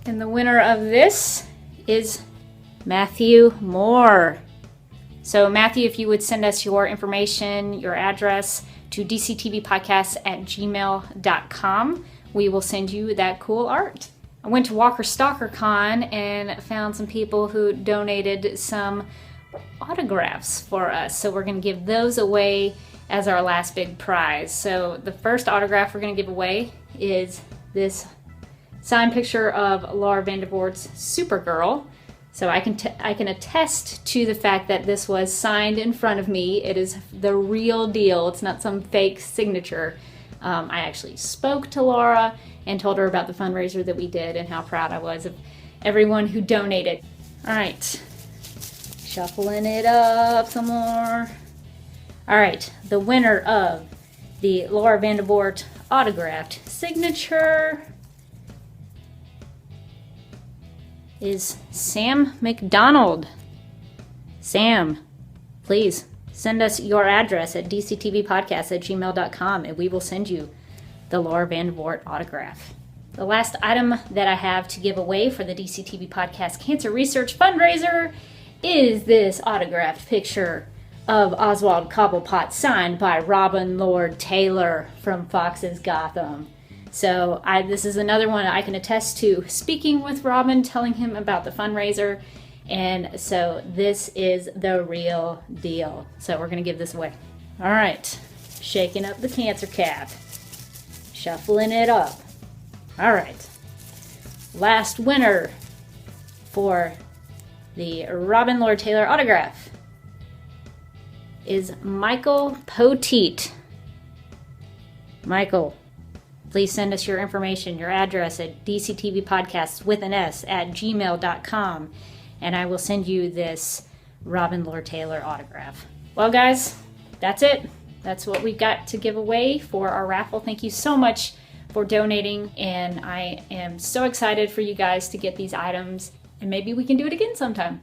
And the winner of this is Matthew Moore. So Matthew, if you would send us your information, your address to dctvpodcast@gmail.com, we will send you that cool art. I went to Walker Stalker Con and found some people who donated some autographs for us. So we're going to give those away as our last big prize. So the first autograph we're going to give away is this signed picture of Laura Vandervoort's Supergirl. So I can attest to the fact that this was signed in front of me. It is the real deal. It's not some fake signature. I actually spoke to Laura and told her about the fundraiser that we did and how proud I was of everyone who donated. All right, shuffling it up some more. All right, the winner of the Laura Vandervoort autographed signature is Sam McDonald. Sam, please send us your address at dctvpodcast@gmail.com and we will send you the Laura Vandervoort autograph. The last item that I have to give away for the DCTV Podcast Cancer Research fundraiser is this autographed picture of Oswald Cobblepot signed by Robin Lord Taylor from Fox's Gotham. So this is another one I can attest to speaking with Robin, telling him about the fundraiser, and so this is the real deal. So we're going to give this away. All right, shaking up the cancer cap, shuffling it up. All right, last winner for the Robin Lord Taylor autograph is Michael Poteet. Michael, please send us your information, your address at dctvpodcasts@gmail.com, and I will send you this Robin Lord Taylor autograph. Well, guys, that's it. That's what we've got to give away for our raffle. Thank you so much for donating, and I am so excited for you guys to get these items, and maybe we can do it again sometime.